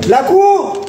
La cour.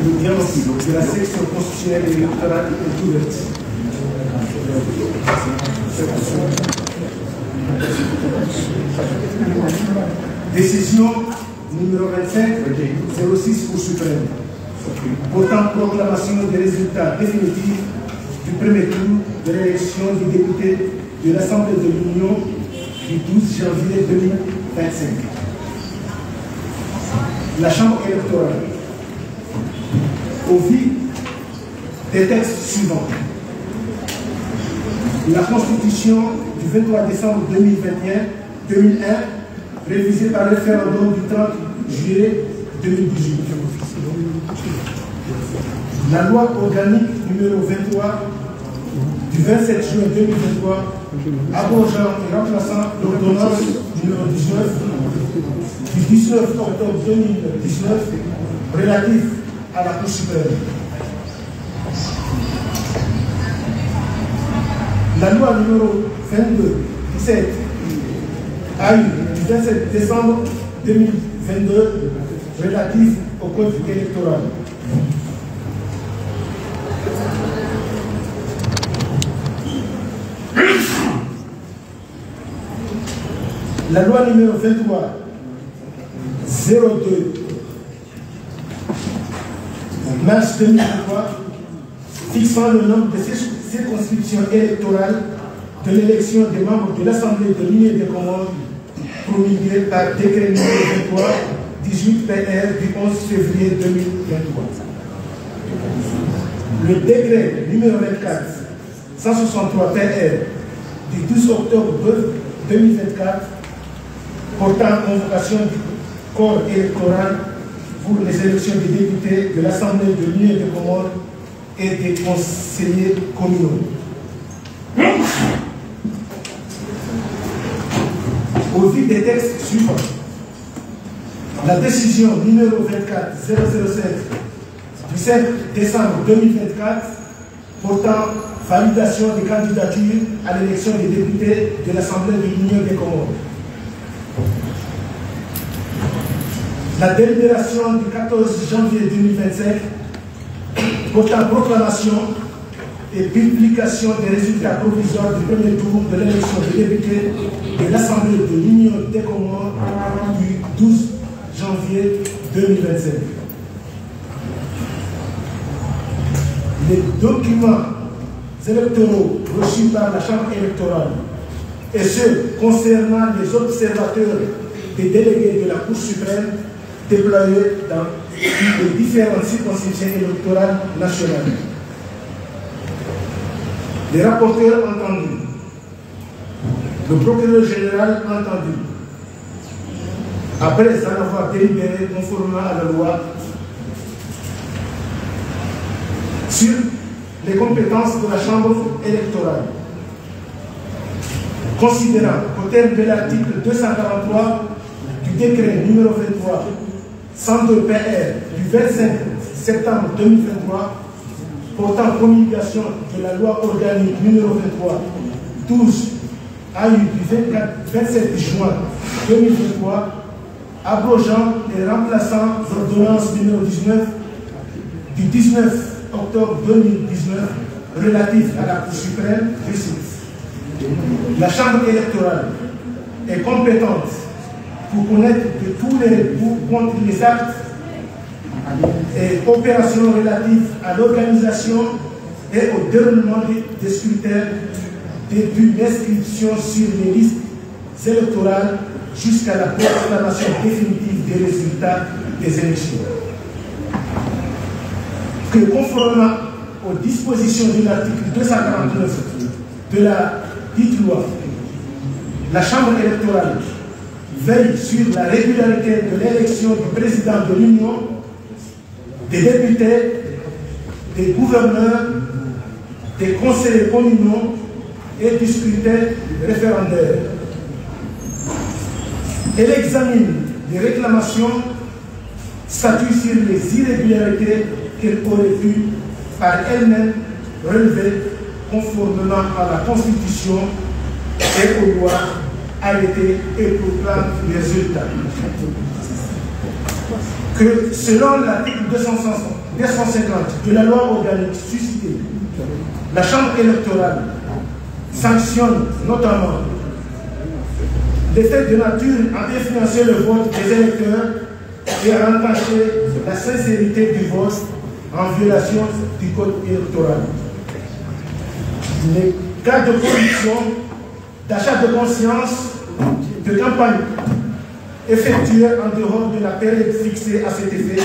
Le dialogue de la section constitutionnelle et électorale est ouverte. Décision numéro 25, 06 Cour suprême. Portant proclamation des résultats définitifs du premier tour de l'élection du député de l'Assemblée de l'Union du 12 janvier 2025. La Chambre électorale, au vu des textes suivants. La Constitution du 23 décembre 2001, révisée par le référendum du 30 juillet 2018. La loi organique numéro 23 du 27 juin 2023, abrogeant et remplaçant l'ordonnance numéro 19 du 19 octobre 2019 relative à la Cour suprême. La loi numéro 22-17 a eu du 27 décembre 2022 relative au code électoral. La loi numéro 23 02 mars 2023 fixant le nombre de circonscriptions électorales de l'élection des membres de l'Assemblée de l'Union des Comores promulguée par décret numéro 23 18 PR du 11 février 2023. Le décret numéro 24 163 PR du 12 octobre 2024 portant convocation du corps électoral pour les élections des députés de l'Assemblée de l'Union des Comores et des conseillers communaux. Au vu des textes suivants, la décision numéro 24-007 du 5 décembre 2024 portant validation des candidatures à l'élection des députés de l'Assemblée de l'Union des Comores. La délibération du 14 janvier 2025 portant proclamation et publication des résultats provisoires du premier tour de l'élection des députés de l'Assemblée de l'Union des Comores du 12 janvier 2025. Les documents électoraux reçus par la Chambre électorale et ceux concernant les observateurs des délégués de la Cour suprême déployés dans les différentes circonscriptions électorales nationales. Les rapporteurs entendus, le procureur général entendu, après en avoir délibéré conformément à la loi sur les compétences de la Chambre électorale, considérant qu'au terme de l'article 243 du décret numéro 23 102 PR du 25 septembre 2023 portant promulgation de la loi organique numéro 23 12 AU du 27 juin 2023 abrogeant et remplaçant l'ordonnance numéro 19 du 19 octobre 2019 relative à la Cour suprême, je cite, la Chambre électorale est compétente pour connaître de tous les recours contre les actes et opérations relatives à l'organisation et au déroulement des scrutins depuis l'inscription sur les listes électorales jusqu'à la proclamation définitive des résultats des élections. Que conformément aux dispositions de l'article 249 de la dite loi, la Chambre électorale veille sur la régularité de l'élection du président de l'Union, des députés, des gouverneurs, des conseillers communaux et du scrutin référendaire. Elle examine les réclamations, statue sur les irrégularités qu'elle aurait pu par elle-même relever conformément à la Constitution et aux lois arrêtées et proclame les résultats. Que selon l'article 250 de la loi organique suscitée, la Chambre électorale sanctionne notamment les faits de nature à influencer le vote des électeurs et à entacher la sincérité du vote en violation du code électoral. Les cas de corruption, d'achat de conscience, de campagne effectuée en dehors de la période fixée à cet effet,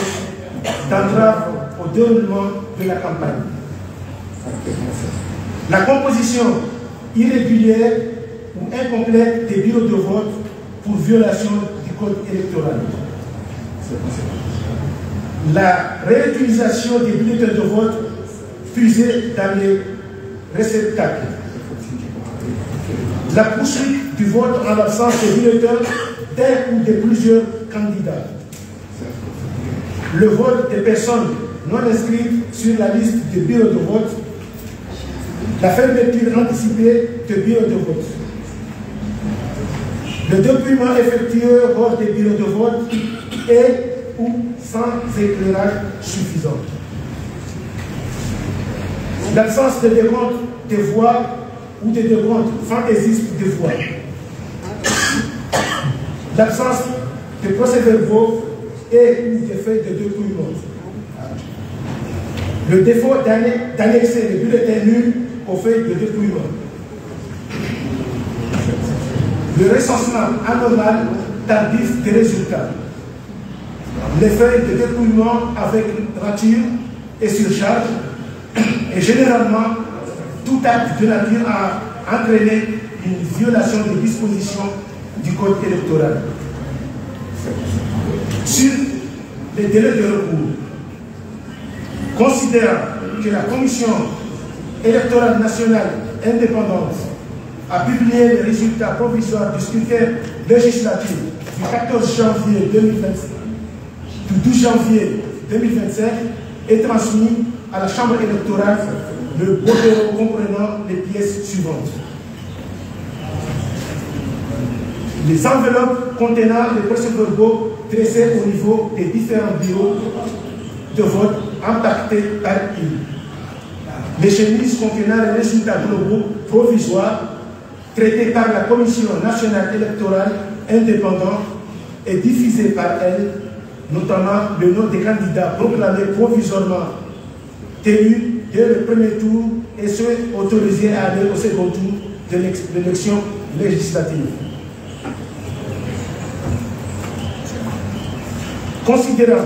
d'entrave au déroulement de la campagne. La composition irrégulière ou incomplète des bureaux de vote pour violation du code électoral. La réutilisation des bulletins de vote fusés dans les réceptacles. La poursuite du vote en l'absence des bulletins d'un ou de plusieurs candidats. Le vote des personnes non inscrites sur la liste des bureaux de vote. La fermeture anticipée des bureaux de vote. Le dépouillement effectué hors des bureaux de vote et ou sans éclairage suffisant. L'absence de décompte des voix ou de décompte fantaisiste des voix. L'absence de procès-verbaux et ou des faits de dépouillement. Le défaut d'annexer les bulletins nuls aux faits de dépouillement. Le recensement anormal tardif des résultats. Les feuilles de dépouillement avec rature et surcharge, et généralement tout acte de nature à entraîner une violation des dispositions du code électoral. Sur les délais de recours, considérant que la Commission électorale nationale indépendante a publié les résultats provisoires du scrutin législatif du 14 janvier 2025, du 12 janvier 2025 et transmis à la Chambre électorale le bordereau comprenant les pièces suivantes. Les enveloppes contenant les procès-verbaux dressés au niveau des différents bureaux de vote impactés par île. les chemises contenant les résultats globaux provisoires traités par la Commission nationale électorale indépendante et diffusés par elle, notamment le nom des candidats proclamés provisoirement élus dès le premier tour et ceux autorisés à aller au second tour de l'élection législative. Considérant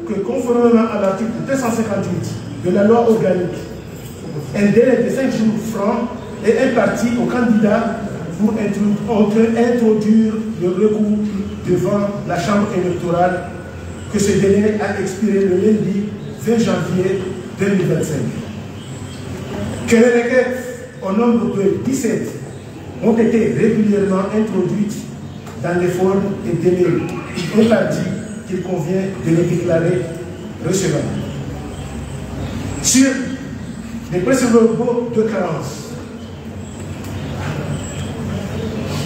que conformément à l'article 258 de la loi organique, un délai de 5 jours francs est imparti aux candidats pour introduire le recours devant la Chambre électorale, que ce délai a expiré le lundi 20 janvier 2025. Que les requêtes au nombre de 17 ont été régulièrement introduites dans les formes et délais impartis qu'il convient de les déclarer recevables. Sur les procès-verbaux de carence,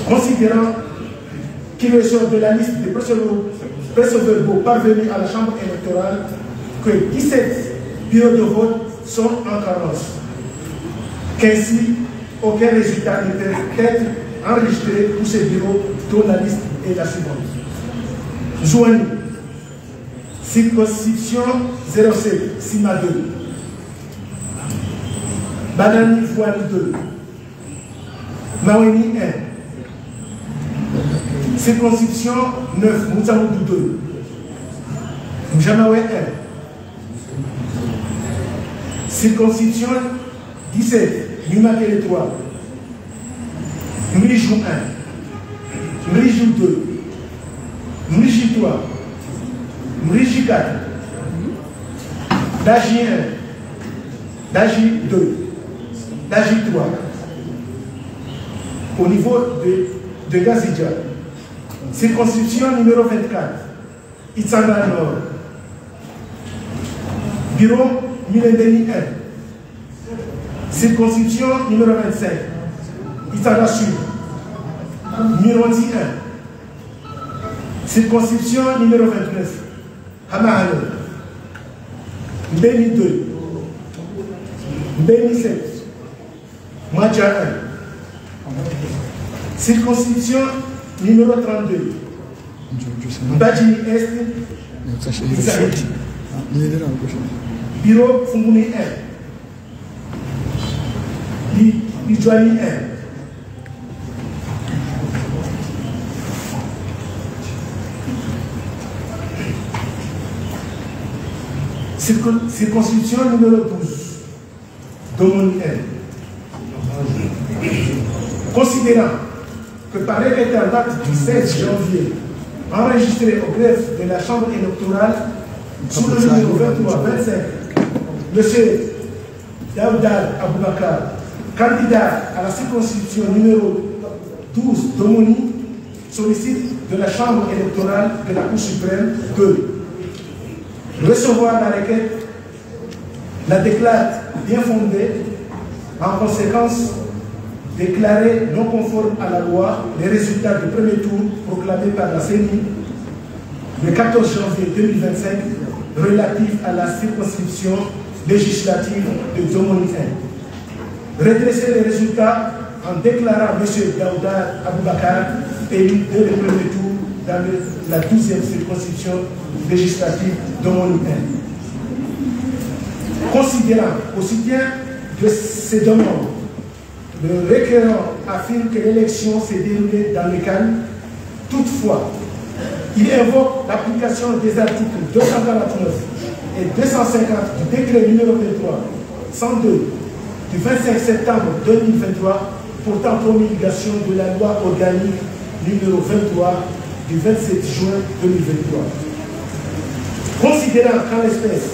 considérant qu'il ressort de la liste des procès-verbaux parvenus à la Chambre électorale que 17 bureaux de vote sont en carence, qu'ainsi aucun résultat ne peut être enregistré pour ces bureaux dont la liste est la suivante. Joigny, circonscription 07, Sima 2. Banani Voile 2. Maweni 1. Circonscription 9, Moutsamoudou 2. Mjamawe 1. Circonscription 17, Numakele 3. Mrijou 1. Mrijou 2. Mriji 3. Mriji 4. Daji 1. Daji 2. Daji 3. Au niveau de Gazidja, circonscription numéro 24, Itzanga Nord. Bureau Milendeni 1. Circonscription numéro 25, Itzanga Sud. Mironti 1. Circonscription numéro 29, Hamahano. Mbeni 2. Mbeni 7. Madja 1. Circonscription numéro 32. Mbadjini Est. Isaïti. Bureau Funguni 1. Lidjouani 1. Circonscription numéro 12. Domoni 1. Considérant que par arrêté en date du 16 janvier, enregistré au greffe de la Chambre électorale sous le numéro 23-25, M. Daouda Aboubakar, candidat à la circonscription numéro 12 Domoni, sollicite de la Chambre électorale de la Cour suprême de recevoir la requête, la déclare bien fondée, en conséquence déclarer non conforme à la loi les résultats du premier tour proclamés par la CENI le 14 janvier 2025 relatifs à la circonscription législative de Domoni 1. Redresser les résultats en déclarant M. Daouda Aboubakar élu dès le premier tour dans la 12e circonscription législative Domoni 1. Considérant aussi bien de ces demandes, le requérant affirme que l'élection s'est déroulée dans le calme. Toutefois, il invoque l'application des articles 249 et 250 du décret numéro 23 102 du 25 septembre 2023 portant promulgation de la loi organique numéro 23 du 27 juin 2023. Considérant qu'en l'espèce,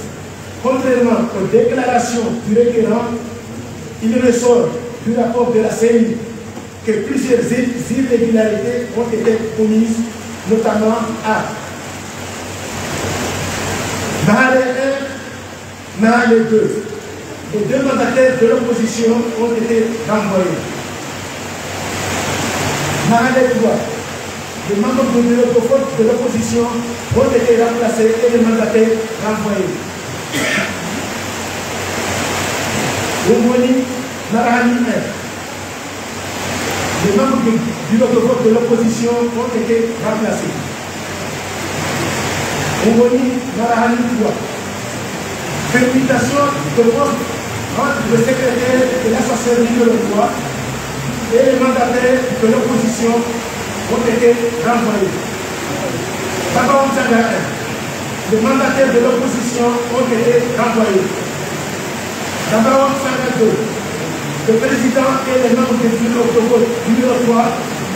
contrairement aux déclarations du requérant, il ressort du rapport de la CENI que plusieurs irrégularités ont été commises, notamment à Mahale 1, Mahale 2. Les deux mandataires de l'opposition ont été renvoyés. Mahale 3. Les membres du bureau de vote de l'opposition ont été remplacés et les mandataires renvoyés. Omoni Narahani 1. Les membres du bureau de vote de l'opposition ont été remplacés. Omoni Narahani 3. Permutation de vote entre le secrétaire de l'association numéro 3 et les mandataires de l'opposition ont été renvoyés. D'abord, les mandataires de l'opposition ont été renvoyés. D'abord, 52. Le président et les membres du bureau de vote numéro 3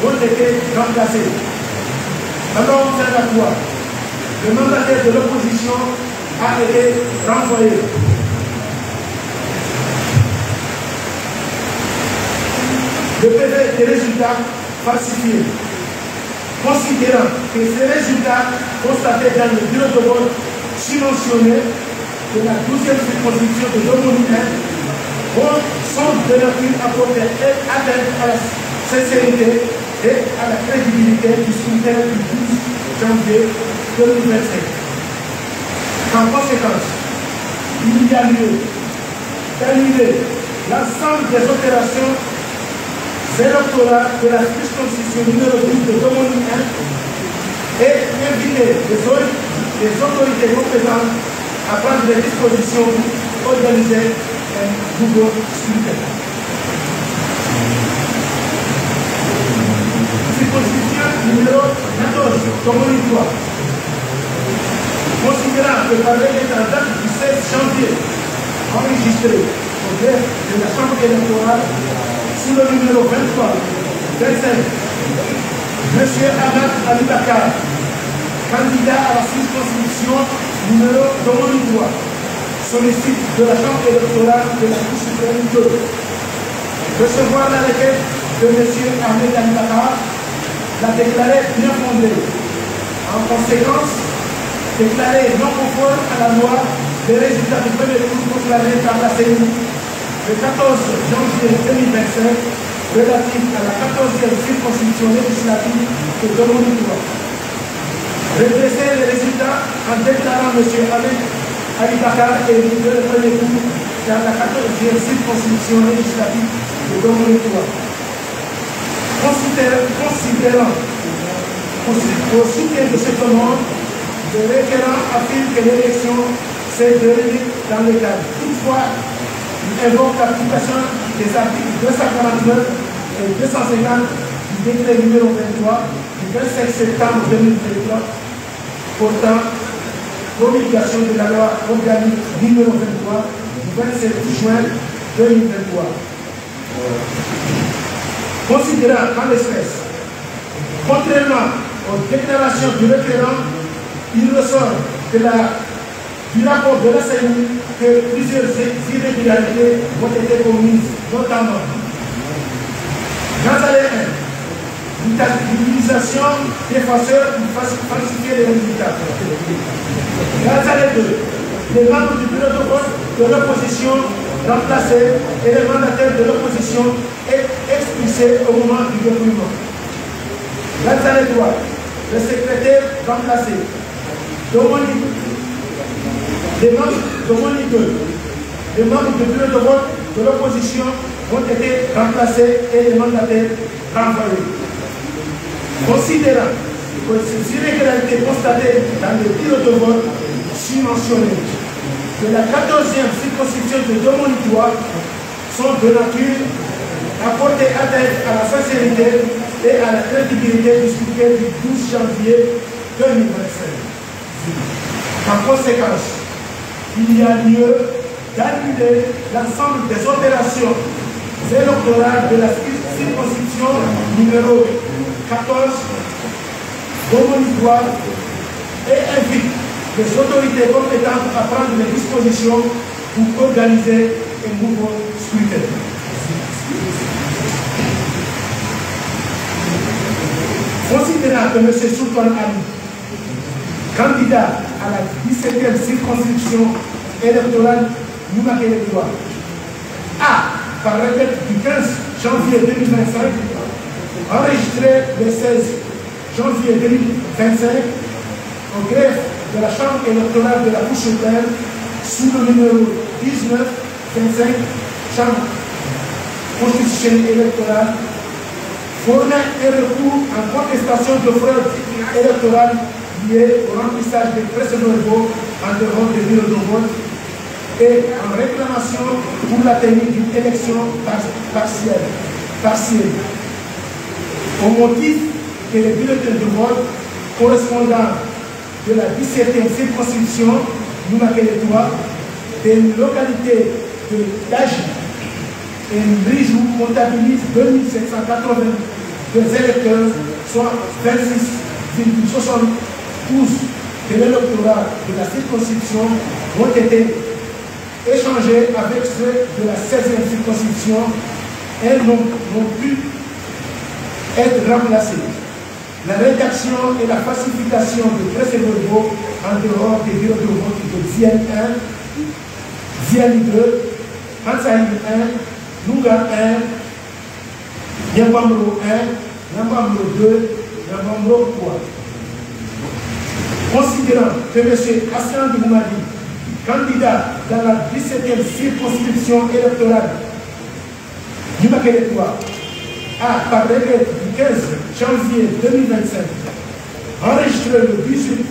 ont été remplacés. D'abord, 53. Le mandataire de l'opposition a été renvoyé. Le PV des résultats falsifiés. Considérant que ces résultats constatés dans le bureau de vote subventionné de la 12e circonscription de Domonique sont de nature à porter atteinte à la sincérité et à la crédibilité du scrutin du 12 janvier 2025. En conséquence, il y a lieu d'annuler l'ensemble des opérations électorales de la circonscription numéro 12 de Domonique et inviter les autorités compétentes à prendre des dispositions pour organiser un nouveau scrutin. Circonscription numéro 14, Domonique 3. Considérant que par l'état date du 16 janvier enregistré au greffe de la Chambre électorale sous le numéro 23, 25, M. Ahmad Alibakar, candidat à la circonscription numéro 3, sollicite de la Chambre électorale de la Cour suprême 2 recevoir la requête de M. Ahmed Alibakar, la déclarer bien fondée. En conséquence, déclaré non conforme à la loi des résultats du premier tour proclamé par la CENI le 14 janvier 2025 relatif à la 14e circonscription législative de Domonique 3. Redresser les résultats en déclarant M. Ahmed Alibakar élu de le premier tour dans la 14e circonscription législative de Domonique 3. Considérant au soutien de ce demande, le requérant affirme que l'élection s'est déroulée dans le cadre. Toutefois, il invoque l'application des articles 249 et 250 du décret numéro 23 du 25 septembre 2023 portant promulgation de la loi organique numéro 23 du 27 juin 2023. Considérant qu'en l'espèce, contrairement aux déclarations du requérant, il ressort du rapport de la CENI que plusieurs irrégularités ont été commises, notamment dans les 1, l'utilisation d'effaceurs pour falsifier les résultats. Dans les 2, les membres du bureau de vote de l'opposition remplacés et les mandataires de l'opposition expulsés au moment du dépouillement. Dans les 3, le secrétaire remplacé. Les membres de Domonique 2, les membres du bureau de vote de l'opposition ont été remplacés et les mandataires renvoyés. Considérant que ces irrégularités constatées dans le bureau de vote subventionné de la 14e circonscription de Domonique 3 sont de nature à porter atteinte à la sincérité et à la crédibilité du scrutin du 12 janvier 2025. En conséquence, il y a lieu d'annuler l'ensemble des opérations électorales de la circonscription numéro 14 Domonique 3 et invite les autorités compétentes à prendre les dispositions pour organiser un nouveau scrutin. Considérant que M. Sultan Ali, candidat à la 17e circonscription électorale Noumakele 3, a, par requête du 15 janvier 2025, enregistré le 16 janvier 2025 au greffe de la Chambre électorale de la Cour suprême sous le numéro 19-25 Chambre constitutionnelle électorale fournit un recours en contestation de fraude électorale liée au remplissage des procès-verbaux en dehors des bureaux de vote et en réclamation pour la tenue d'une élection partielle, au motif que les bulletins de vote correspondant de la 17e circonscription Noumakélétois des localités de Daji et Brijou comptabilisent 2782 électeurs, soit 26,72% de l'électorat de la circonscription ont été échangés avec ceux de la 16e circonscription et n'ont pu être remplacés. La rédaction et la falsification de procès-verbaux en dehors des bureaux de vote de Ziani 1, Ziani 2, Hansaï 1, Nouga 1, Niambamro 1, Niambamro 2, Niambamro 3. Considérant que M. Hassan Dimoumadi, candidat dans la 17e circonscription électorale du Makélétois, a, par décret du 15 janvier 2025, enregistré le 18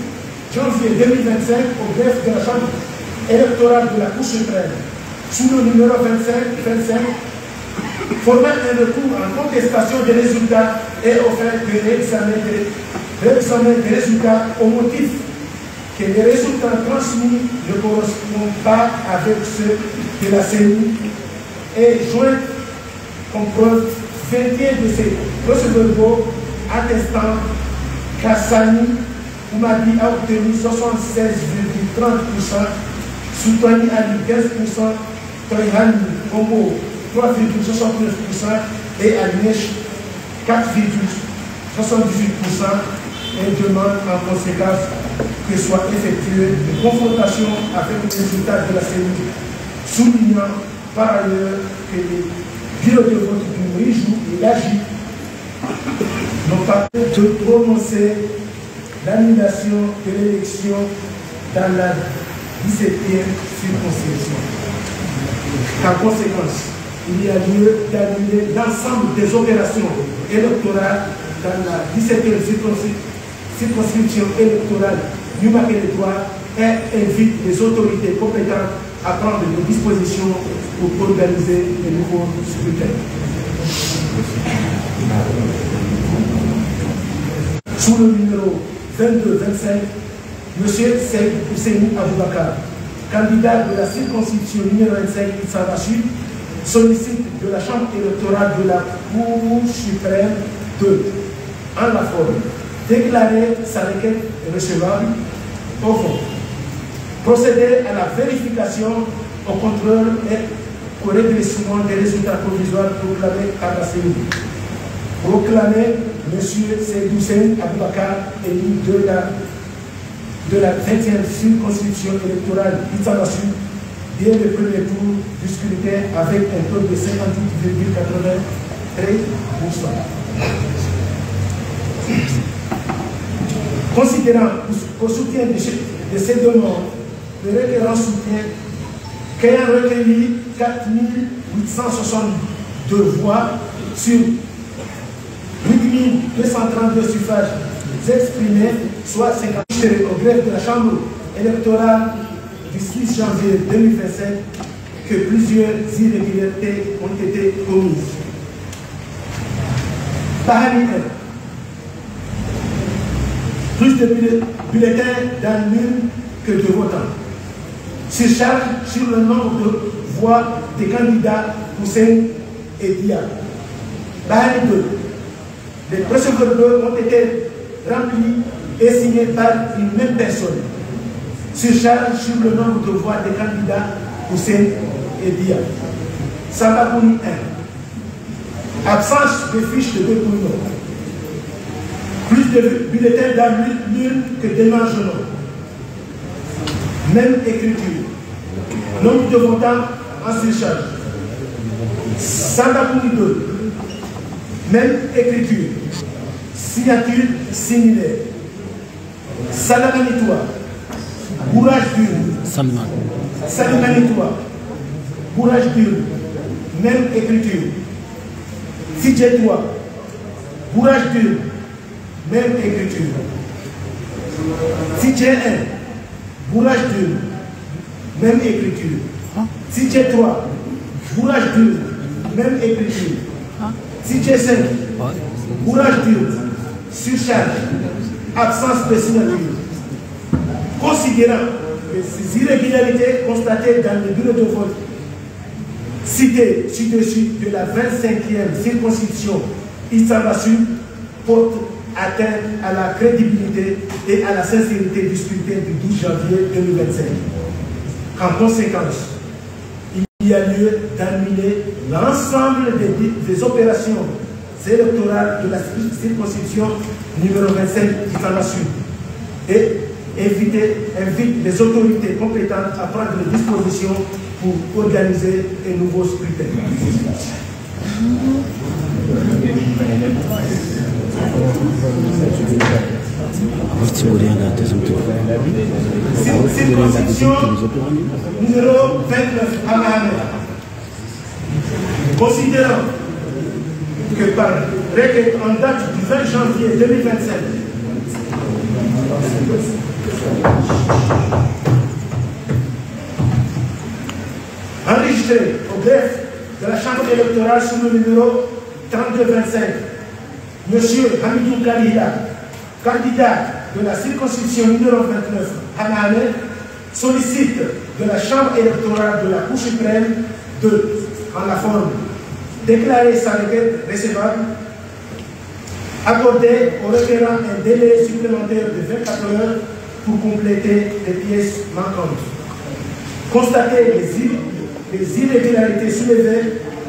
janvier 2025 au greffe de la Chambre électorale de la Cour suprême, sous le numéro 25, formant un recours en contestation des résultats et offert de réexamen des résultats au motif que les résultats transmis ne correspondent pas avec ceux de la CENI et joint comme preuve 21 de ces procès-verbaux attestant qu'Hassani Oumadi a obtenu 76,30%, Soutani Ali 15%, Toyhani Congo 3,69% et Agnèche 4,78% et demande en conséquence que soit effectuée une confrontation avec les résultats de la CENI, soulignant par ailleurs que les bureaux de vote du Rijou et l'AGI n'ont pas de prononcer l'annulation de l'élection dans la 17e circonscription. En conséquence, il y a lieu d'annuler l'ensemble des opérations électorales dans la 17e circonscription électorale du Makélétois et invite les autorités compétentes à prendre des dispositions pour organiser les nouveaux scrutins. Sous le numéro 22-25, M. Seyd Ousseynou Aboubakar, candidat de la circonscription numéro 25 Itsava Sud, sollicite de la Chambre électorale de la Cour suprême de, en la forme, déclarer sa requête recevable au fond, procéder à la vérification au contrôle et au redressement des résultats provisoires proclamés par la CENI. Proclamer M. Seyd Ousseynou Aboubakar élu de la 20e circonscription électorale d'Itsava Sud dès le premier tour du scrutin avec un taux de 58,93%. Considérant au soutien de ces demandes, le requérant soutient qu'ayant recueilli 4 862 voix sur 8 232 suffrages exprimés, soit 50 au greffe de la Chambre électorale du 6 janvier 2025, que plusieurs irrégularités ont été commises. Bahani 1. Plus de bulletins dans l'urne que de votants. Surcharge sur le nombre de voix des candidats Hussein et Dia. Bahani 2. Les procès-verbaux ont été remplis et signés par une même personne. Surcharge sur le nombre de voix des candidats Hussein et Dia. Sambakouni 1. Absence de fiches de dépouillement. Plus de bulletins dans l'urne que démangeement. Même écriture. Nombre de votants en surcharge. Sambakouni 2. Même écriture. Signature similaire. Salamanitois. Bourrage d'urne. Salamanitois. Bourrage d'urne. même écriture. Sidje 3, Bourrage 2, même écriture. Sidje 1, Bourrage 2, même écriture. Sidje 3, Bourrage 2, même écriture. Sidje 5, Bourrage 2, surcharge, absence de signature. Considérant que ces irrégularités constatées dans le bureau de vote cité ci-dessus de la 25e circonscription Issa-Massou portent atteinte à la crédibilité et à la sincérité du scrutin du 12 janvier 2025. En conséquence, il y a lieu d'annuler l'ensemble des opérations électorales de la circonscription numéro 25 Issa-Massou et invite les autorités compétentes à prendre les dispositions pour organiser un nouveau scrutin. Circonscription numéro 29 à Mahamé. Considérant que par requête en date du 20 janvier 2025, enregistré au greffe de la Chambre électorale sous le numéro 3225, M. Hamidou Kalida, candidat de la circonscription numéro 29 à Mahamé, sollicite de la Chambre électorale de la Cour suprême de, en la forme, déclarer sa requête recevable, accorder au requérant un délai supplémentaire de 24 heures pour compléter les pièces manquantes. Constater les irrégularités soulevées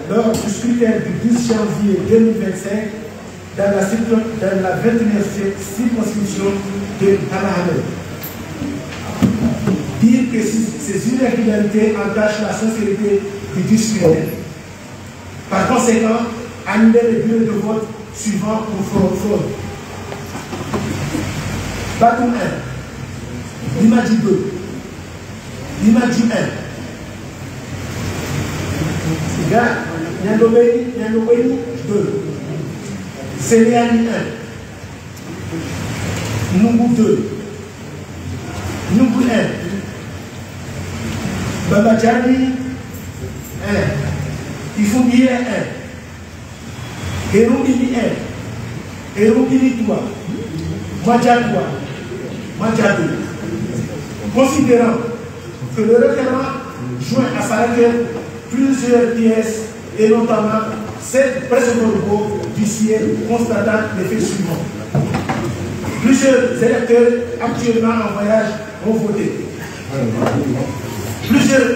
lors du scrutin du 12 janvier 2025 dans la 29e circonscription de Mahamé. Dire que ces irrégularités entachent la sincérité du scrutin. Par conséquent, annuler le bureau de vote suivant pour fraude. Batoum 1, Limadji 2, Limadji 1. Nyandobeni 2, Séléani 1, Numbu 2, Numbu 1, Babadjani 1, Ifoubiye 1, Eroubini 1, Eroubini 3, Madja 3, Madja 2. Considérant que le requérant joint à sa requête plusieurs pièces et notamment cette presse-verbaux du ciel constatant les faits suivants. Plusieurs électeurs actuellement en voyage ont voté. Plusieurs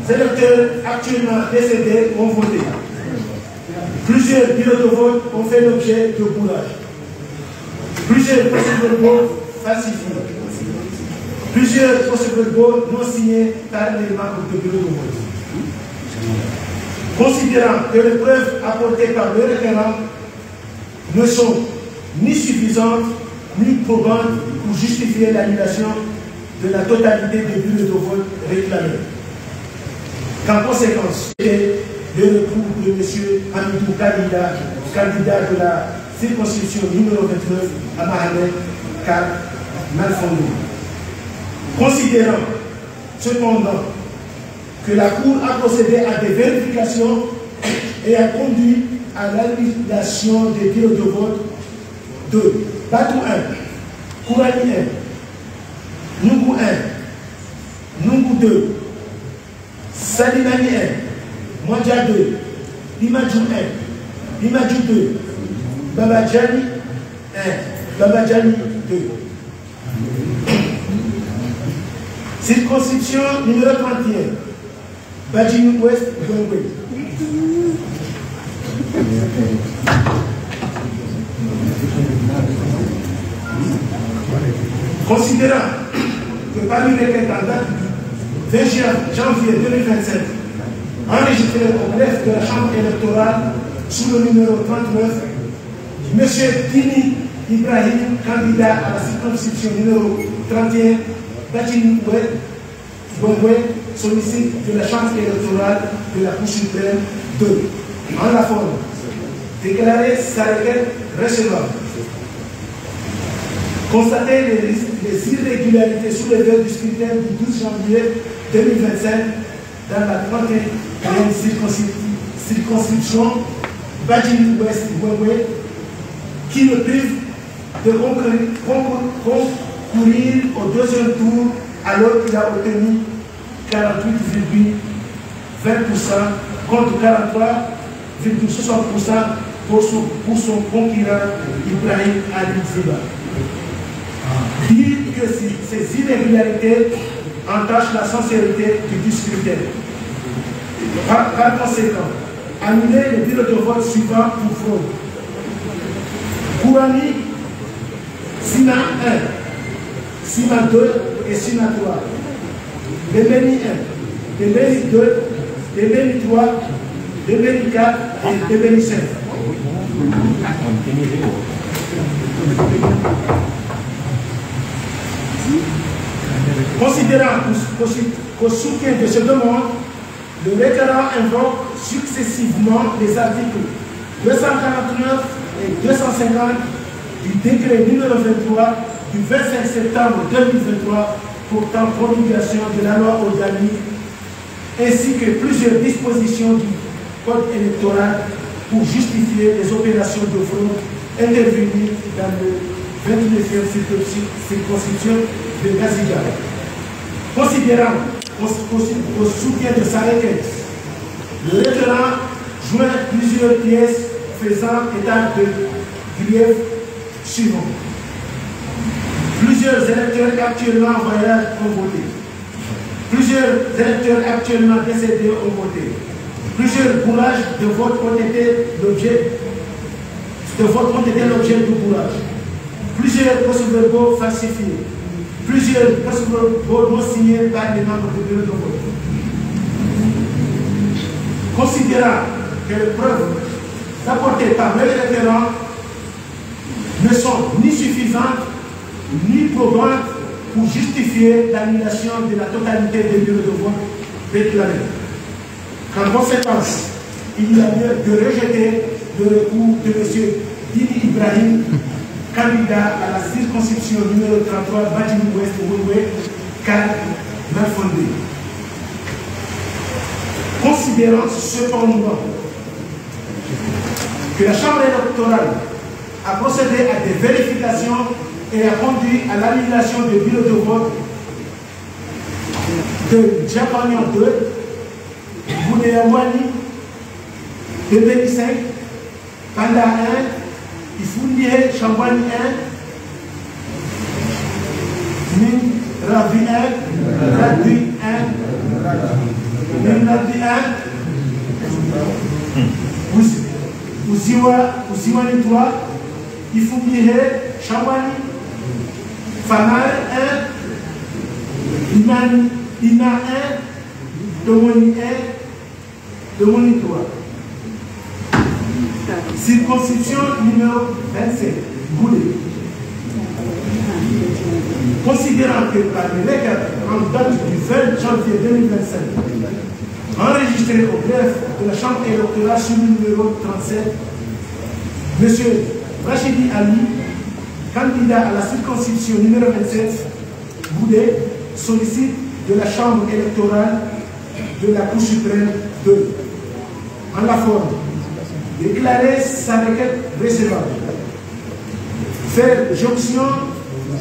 électeurs actuellement décédés ont voté. Plusieurs bureaux de vote ont fait l'objet de bourrage. Plusieurs procès-verbaux falsifiés. Plusieurs procès-verbaux non signés par les membres de bureau de vote. Considérant que les preuves apportées par le requérant ne sont ni suffisantes ni probantes pour justifier l'annulation de la totalité des bureaux de vote réclamés. Qu'en conséquence, le recours de M. Hamidou Kalida, candidat de la circonscription numéro 29 à Mahamé, car mal fondé. Considérant cependant que la Cour a procédé à des vérifications et a conduit à l'annulation des bureaux de vote de Batou 1, Kourani 1, Nungu 1, Nungu 2, Salinani 1, Madja 2, Limadjou 1, Limadjou 2, Babadjani 1, Babadjani 2. Circonscription numéro 31, Badjini Ouest, Gongwe. Considérant que parmi les candidats du 20 janvier 2025, enregistré au greffe de la Chambre électorale sous le numéro 39, M. Dini Ibrahim, candidat à la circonscription numéro 31, Badjini Ouest, sollicite de la Chambre électorale de la Cour suprême 2. En la forme, déclarer sa requête recevable. Constater les irrégularités soulevées du scrutin du 12 janvier 2025 dans la 31e circonscription Badjini Ouest Ouéoué, qui le prive de concourir au deuxième tour alors qu'il a obtenu 48,20% contre 43,60% pour son concurrent Ibrahim Ali Ziba. Dire que ces irrégularités entachent la sincérité du scrutin. Par conséquent, annuler le bureau de vote suivant pour fraude. Kourani, Sina 1, Sina 2 et Sina 3. Debeni 1, Debeni 2, Debeni 3, Debeni 4 et Debeni 5. Considérant qu'au soutien de ce demande, le requérant invoque successivement les articles 249 et 250 du décret numéro 23 du 25 septembre 2023 portant promulgation de la loi organique ainsi que plusieurs dispositions du code électoral pour justifier les opérations de fraude intervenues dans le 29e circonscription de Gaziga. Considérant au soutien de sa requête, le requérant joint plusieurs pièces faisant état de griefs suivants. Plusieurs électeurs actuellement en voyage ont voté. Plusieurs électeurs actuellement décédés ont voté. Plusieurs bourrages de vote ont été l'objet du bourrage. Plusieurs procès-verbaux falsifiés. Plusieurs procès-verbaux non signés par les membres du bureau de vote. Considérant que les preuves apportées par le référent ne sont ni suffisantes ni probantes pour justifier l'annulation de la totalité des bureaux de vote déclarés. En conséquence, il y a lieu de rejeter le recours de M. Dini Ibrahim, candidat à la circonscription numéro 33 Badjini Ouest Ouéoué, car mal fondé. Considérant cependant que la Chambre électorale a procédé à des vérifications et a conduit à l'annulation des bureaux de vote de Djapagnan 2, Bouneyawani, Bébéni 5, Panda 1, Ifoundie Chambani 1, Min Ravi 1, Radui 1, Min Ravi 1, Ouziwani 3, Ifoundie Chambani, Fanal 1, Ina 1, Domoni 1, Domoni 3. Circonscription numéro 27, Boulé. Considérant que par le requête en date du 20 janvier 2025, enregistré au greffe de la Chambre électorale sur le numéro 37, M. Rachidi Ali, candidat à la circonscription numéro 27, Boudé, sollicite de la Chambre électorale de la Cour suprême 2, en la forme, déclarer sa requête recevable, faire jonction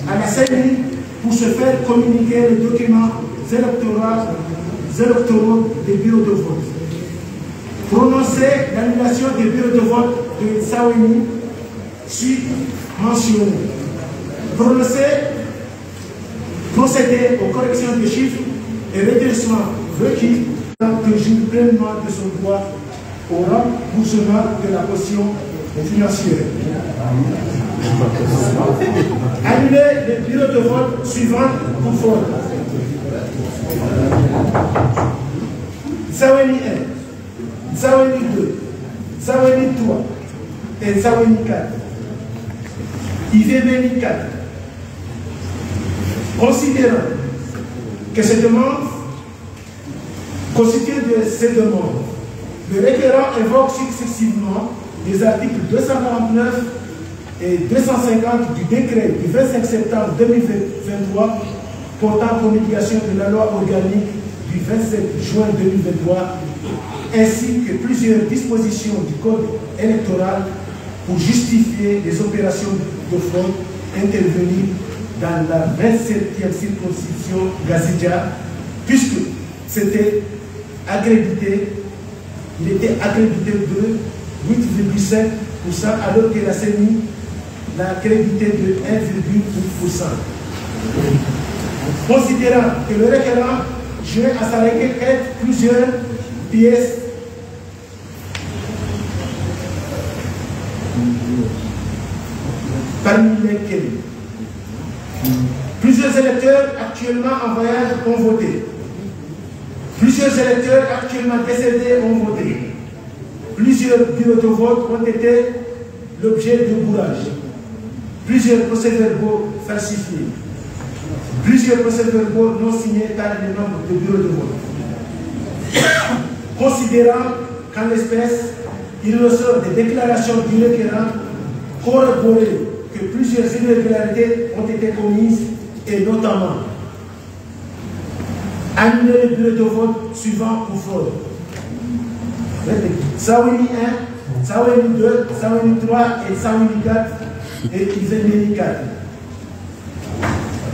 à la CENI pour se faire communiquer les documents électoraux des bureaux de vote, prononcer l'annulation des bureaux de vote de Saweni, suite mentionnée, procéder aux corrections des chiffres et redressement requis que joue pleinement de son droit au remboursement de la caution financière. Annuler les bureaux de vote suivants pour fraude. Saweni 1, Saweni 2, Saweni 3 et Saweni 4. Ivebeni 4. Considérant que ces demandes, constituées de ces demandes, Le requérant évoque successivement les articles 249 et 250 du décret du 25 septembre 2023 portant promulgation de la loi organique du 27 juin 2023, ainsi que plusieurs dispositions du Code électoral pour justifier les opérations de fraude intervenues dans la 27e circonscription Gazidja, puisque c'était accrédité, il était accrédité de 8,5%, alors que la CENI l'a accrédité de 1,8%. Considérant que le requérant joint à sa requête plusieurs pièces parmi lesquelles plusieurs électeurs actuellement en voyage ont voté, plusieurs électeurs actuellement décédés ont voté, plusieurs bureaux de vote ont été l'objet de bourrage, plusieurs procès-verbaux falsifiés, plusieurs procès-verbaux non signés par les membres de bureaux de vote. Considérant qu'en l'espèce, il ressort des déclarations du requérant corroborées que plusieurs irrégularités ont été commises et notamment annuler le bureau de vote suivant pour fraude. Saouni 1, Saouni 2, Saouni 3 et Saouni 4 et Ivelmeni 4.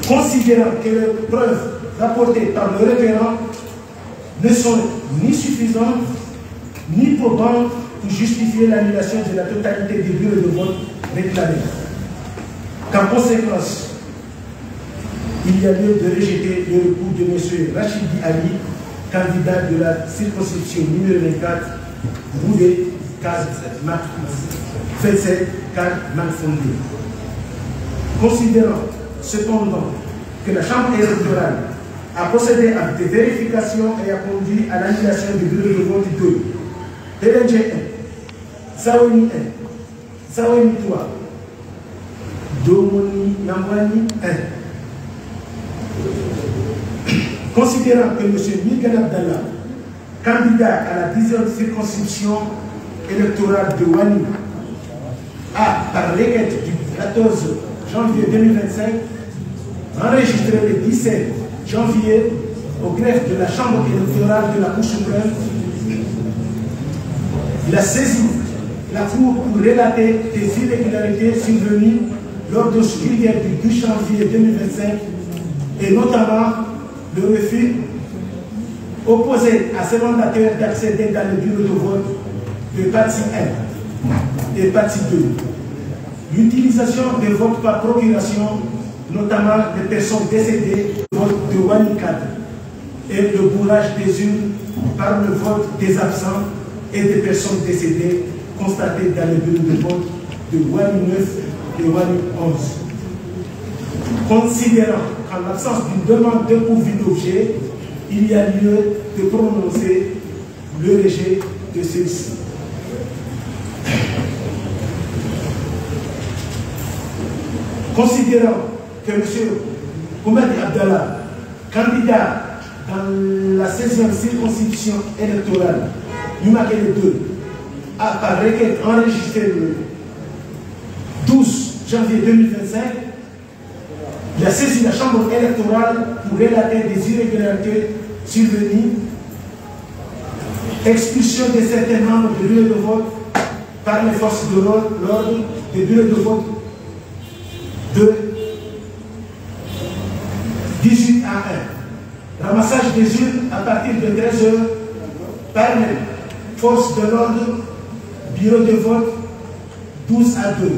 Considérant que les preuves rapportées par le requérant ne sont ni suffisantes ni probantes pour justifier l'annulation de la totalité des bureaux de vote réclamés. Qu'en conséquence, il y a lieu de rejeter le recours de M. Rachidi Ali, candidat de la circonscription numéro 24, Boudé, Case Fessé, Case Manfondé. Considérant cependant que la Chambre électorale a procédé à des vérifications et a conduit à l'annulation du bureau de vote 2, PNG 1, Saouni 1, Saouni 3, Domoni Nambwani 1. Considérant que M. Mirgan Abdallah, candidat à la 10e circonscription électorale de Wani, a, par requête du 14 janvier 2025, enregistré le 17 janvier au greffe de la Chambre électorale de la Cour suprême, il a saisi la Cour pour relater des irrégularités survenues lors de scrutin du 12 janvier 2025 et notamment le refus opposé à ce mandataire d'accéder dans le bureau de vote de partie 1 et partie 2. L'utilisation des votes par procuration, notamment des personnes décédées, le vote de Wani 4 et le bourrage des urnes par le vote des absents et des personnes décédées constatées dans le bureau de vote de Wani 9 et Wani 11. Considérant qu'en l'absence d'une demande dépourvue d'objet, il y a lieu de prononcer le rejet de celle-ci. Considérant que M. Koumadi Abdallah, candidat dans la 16e circonscription électorale, Numakele 2, a par requête enregistré le 12 janvier 2025, il a saisi la Chambre électorale pour relater des irrégularités survenues, expulsion de certains membres du bureau de vote par les forces de l'ordre des bureaux de vote de 18 à 1. Ramassage des urnes à partir de 13 h par les forces de l'ordre, bureau de vote 12 à 2.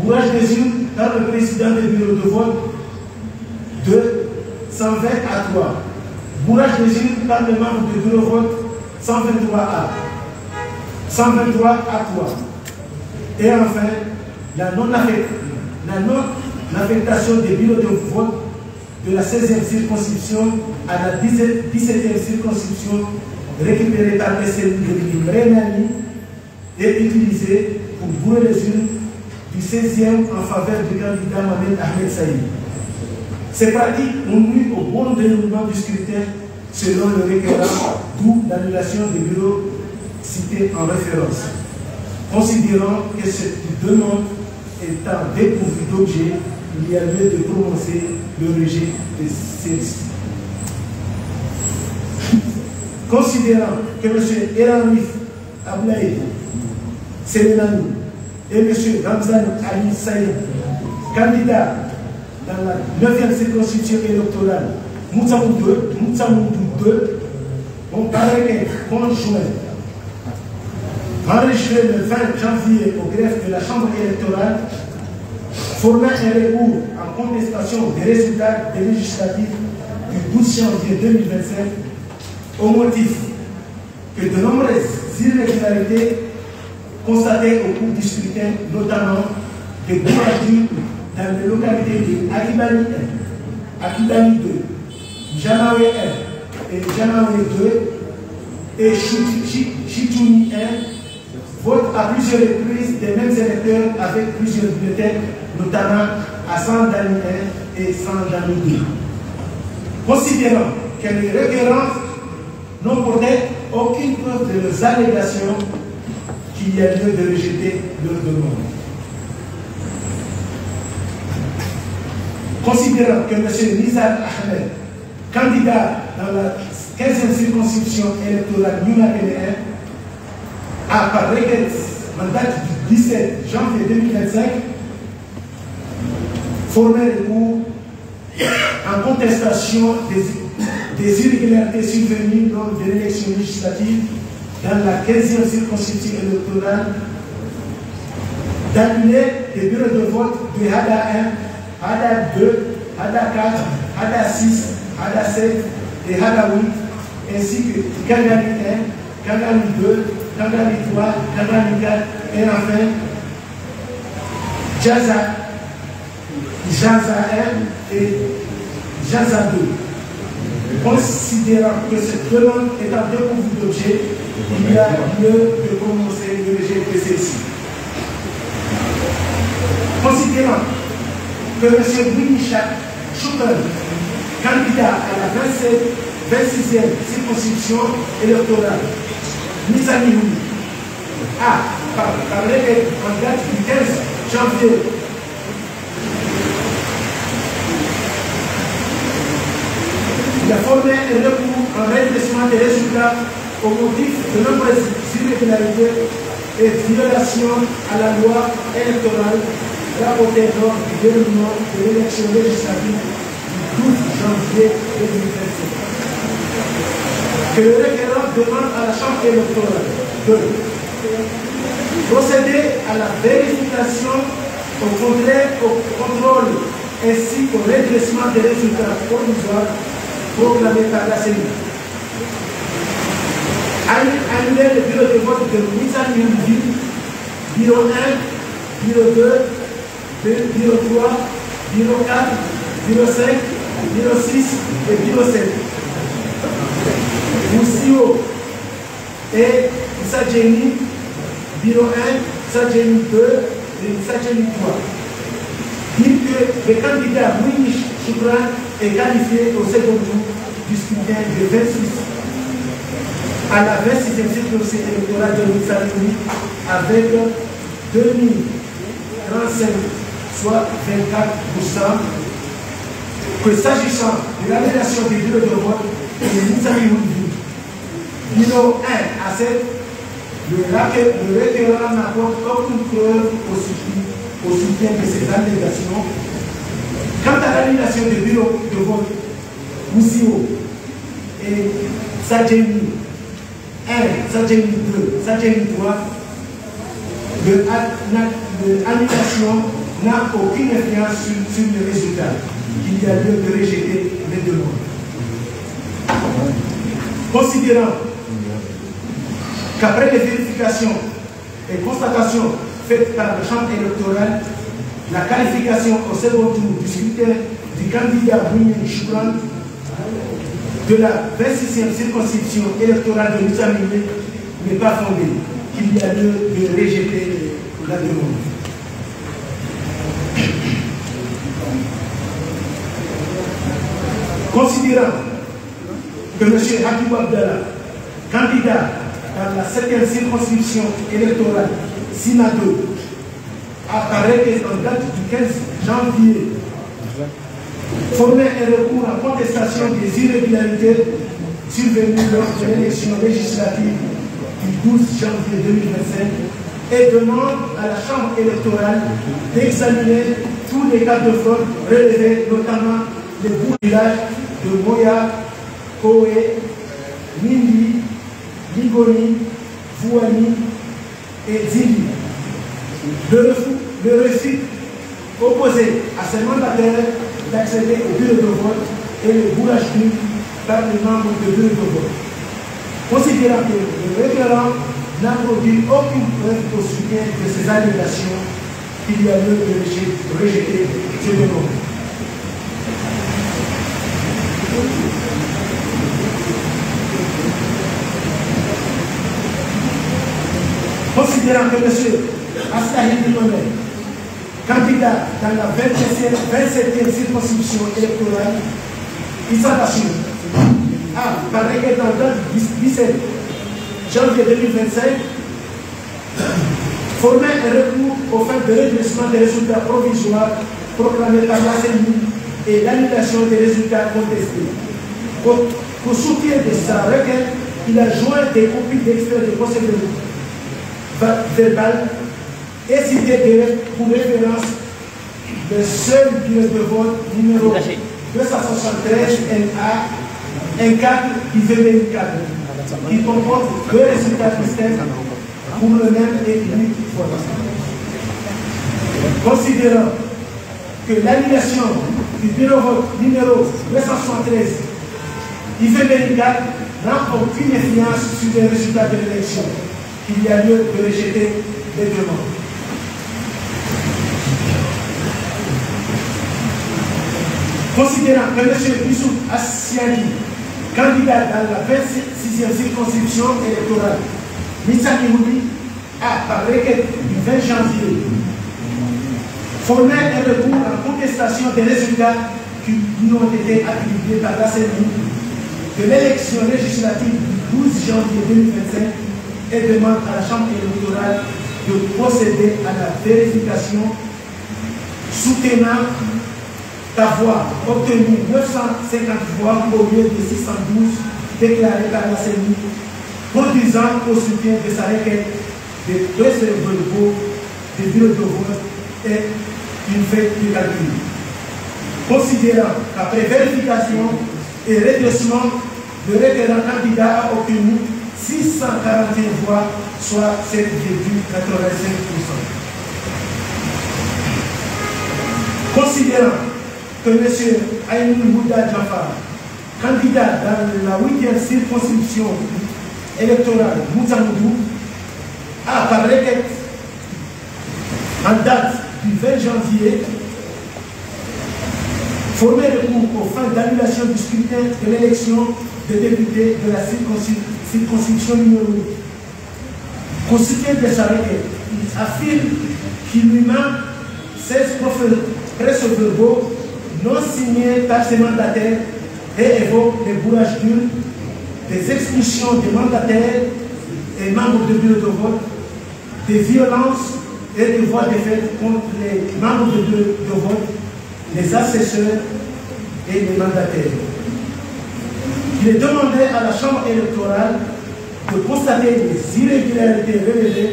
Bourrage des urnes par le président des bureaux de vote de 120 à 3. Bourrage des urnes par les membres du bureau de vote 123 à 123 à 3. Et enfin, la non-affectation des bureaux de vote de la 16e circonscription à la 17e circonscription récupérée par les cellules de Rémani et utilisée pour bourrer les urnes du 16e en faveur du candidat Mohamed Ahmed Saïd. Ces pratiques ont nuit au bon déroulement du scrutin selon le requérant, d'où l'annulation des bureaux citée en référence, considérant que cette demande étant dépourvue d'objet, il y a lieu de prononcer le rejet de celle-ci. Considérant que M. Eranif Ablaï Sélénani et M. Ramzan Ali Saïd, candidats dans la 9e circonscription électorale Moutsamoudou 2, ont parrainé conjoint, enregistré le 20 janvier au greffe de la Chambre électorale, formant un recours en contestation des résultats des législatives du 12 janvier 2025 au motif que de nombreuses irrégularités constatées au cours du scrutin, notamment des boulevards dans les localités de Akibani 1, Akibani 2, Jamawe 1 et Jamawe 2 et Chitouni 1, votent à plusieurs reprises des mêmes électeurs avec plusieurs bulletins, notamment à Sandani 1 et Sandani 2. Considérant que les requérants n'ont porté aucune preuve de leurs allégations, qu'il y a lieu de rejeter leur demande. Considérant que M. Nizar Ahmed, candidat dans la 15e circonscription électorale Nuna-Kenéen, a par requête en date du 17 janvier 2025 formé recours en contestation des irrégularités survenues lors de l'élection législative dans la 15e circonscription électorale, d'annuler les bureaux de vote de Hada 1, Hada 2, Hada 4, Hada 6, Hada 7 et Hada 8, ainsi que Kangani 1, Kangani 2, Kangani 3, Kangani 4 et enfin Jaza 1 et Jaza 2. Considérant que cette demande étant dépourvue d'objet, il y a lieu de prononcer le rejet de celle-ci. Considérant que M. Bouinichak Choukran, candidat à la 26e circonscription électorale, Nizami a, par requête en date du 15 janvier, il a formé un recours en redressement des résultats au motif de nombreuses irrégularités et violations à la loi électorale rapportée lors du déroulement de l'élection législative du 12 janvier 2025. Que le requérant demande à la Chambre électorale de procéder à la vérification, au contrôle ainsi qu'au redressement des résultats provisoires proclamés par la CENI. Annuler le bureau de vote de Nizami, bureau 1, bureau 2, bureau 3, bureau 4, bureau 5, bureau 6 et bureau 7. Moussio et Sadjeni, bureau 1, Sadjeni 2 et Sadjeni 3. Dire que le candidat Mouini Choukran est qualifié au second tour du scrutin de 26 à la 26e circonscription électorale de Nizami avec 2035, soit 24%, que s'agissant de l'annulation des bureaux de vote de Nizami bureau 1 à 7, le requérant n'apporte aucune preuve au soutien de ces allégations. Quant à l'annulation des bureaux de vote Moussio et Sadjeni 1, Sadjeni 2, Sadjeni 3, l'annulation n'a aucune influence sur le résultat. Il y a lieu de rejeter les demandes. Considérant qu'après les vérifications et constatations faites par la Chambre électorale, la qualification au second tour du scrutin du candidat Mouini Choukran de la 26e circonscription électorale de Nizami n'est pas fondée, qu'il y a lieu de rejeter la demande. Considérant que M. Habib Abdallah, candidat dans la 7e circonscription électorale, SINA 2, apparaît qu'en date du 15 janvier, formait un recours en contestation des irrégularités survenues lors de l'élection législative du 12 janvier 2025 et demande à la Chambre électorale d'examiner tous les cas de fraude relevés, notamment les villages de Moya, Koé, Nindi, Ligoni, Fouani et Zili. Le refus opposé à ces mandataires d'accéder au bureau de vote et le bourrage par les membres du bureau de vote. Considérant que le référent n'a produit aucune preuve au soutien de ces allégations, il y a lieu de rejeter ce demande. Considérant que M. Astahidi Monet, candidat dans la 27e circonscription électorale, il s'en assure. Par requête en date du 17 janvier 2025, formait un recours aux fins de redressement des résultats provisoires proclamés par la CENI et l'annulation des résultats contestés. Pour soutien de sa requête, il a joint des copies d'extraits de procédure verbale et cité pour référence le seul bureau de vote numéro 273 NA 14 IV24 qui comporte deux résultats distincts pour le même et unique vote. Considérant que l'annulation du bureau de vote numéro 273 IV24 n'a aucune influence sur les résultats de l'élection, il y a lieu de rejeter les demandes. Considérant que M. Bissou Assiani, candidat dans la 26e circonscription électorale, Mitsani Houli, a, par requête du 20 janvier, formé un recours en contestation des résultats qui lui ont été attribués par la CENI de l'élection législative du 12 janvier 2025 et demande à la Chambre électorale de procéder à la vérification soutenant d'avoir obtenu 950 voix au lieu de 612 déclarées par la CENI, produisant au soutien de sa requête de verbaux des bureaux de vote et une fête de calcul. Considérant qu'après vérification et redressement, le référent candidat a obtenu 641 voix, soit 7,85%. Considérant que M. Aïnoul Mouda Jafar, candidat dans la 8e circonscription électorale Moutsamoudou, a par requête en date du 20 janvier formé recours aux fins d'annulation du scrutin de l'élection des députés de la circonscription numéro 8. Constitué de sa requête, il affirme qu'il lui manque 16 procès-verbaux non signés par ses mandataires et évoque des bourrages nuls, des expulsions des mandataires et membres du bureau de vote, des violences et des voix de fait contre les membres du bureau de vote, les assesseurs et les mandataires. Il est demandé à la Chambre électorale de constater les irrégularités relevées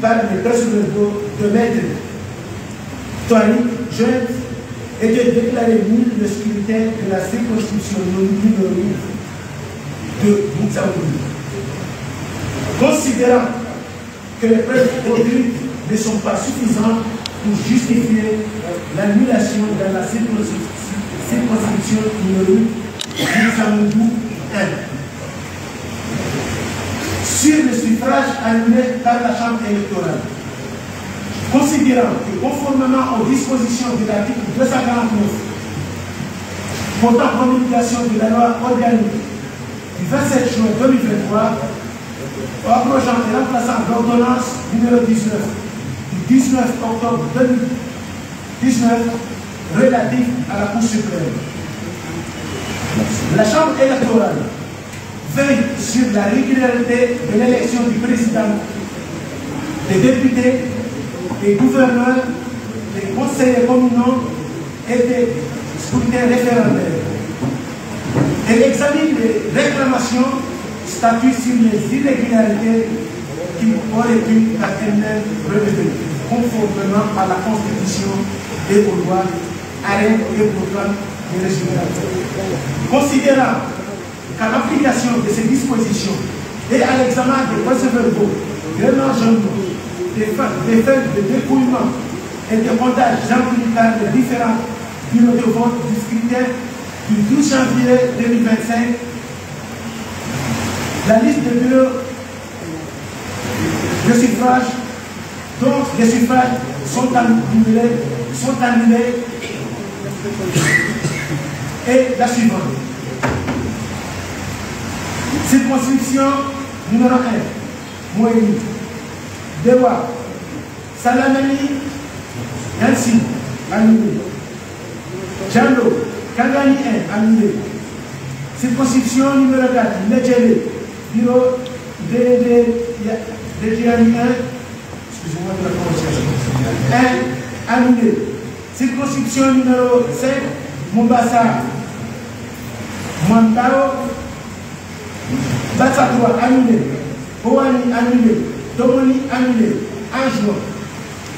par les procès-verbaux de maître Toani Joint et de déclarer nul le scrutin de la circonscription numéro 8 de Moutsaouli. Considérant que les preuves produites ne sont pas suffisantes pour justifier l'annulation dans la circonscription numéro 8 de Moutsaouli 1. Sur le suffrage annulé par la Chambre électorale, considérant que conformément aux dispositions de l'article 249 portant promulgation de la loi organique du 27 juin 2023, abrogeant et remplaçant l'ordonnance numéro 19 du 19 octobre 2019 relative à la Cour suprême, la Chambre électorale veille sur la régularité de l'élection du président, des députés, des gouverneurs, des conseillers communaux et des scrutins référendaires. Elle examine les réclamations, statue sur les irrégularités qui auraient pu être elles-mêmes relevées, conformément à la Constitution et aux lois, arrêts et programmes des régionales. Considérant qu'à l'application de ces dispositions et à l'examen des procès-verbaux, des mélangements, des faits de dépouillement et de montage remplis par les différents bureaux de vote du scrutin du 12 janvier 2025, la liste de bureaux de suffrage dont les suffrages sont annulés et la suivante. Circonscription numéro 1, Moïni, Dewa, Salamani, Yansi, annulé. Jando, Kangani 1, annulé. Circonscription numéro 4, Nedjele, bureau de Diani 1, excusez-moi de la prononciation, 1, annulé. Circonscription numéro 5, Mombasa, Mantao, Batsatoua, annulé. Ouani, annulé. Domoni, annulé. Anjouan.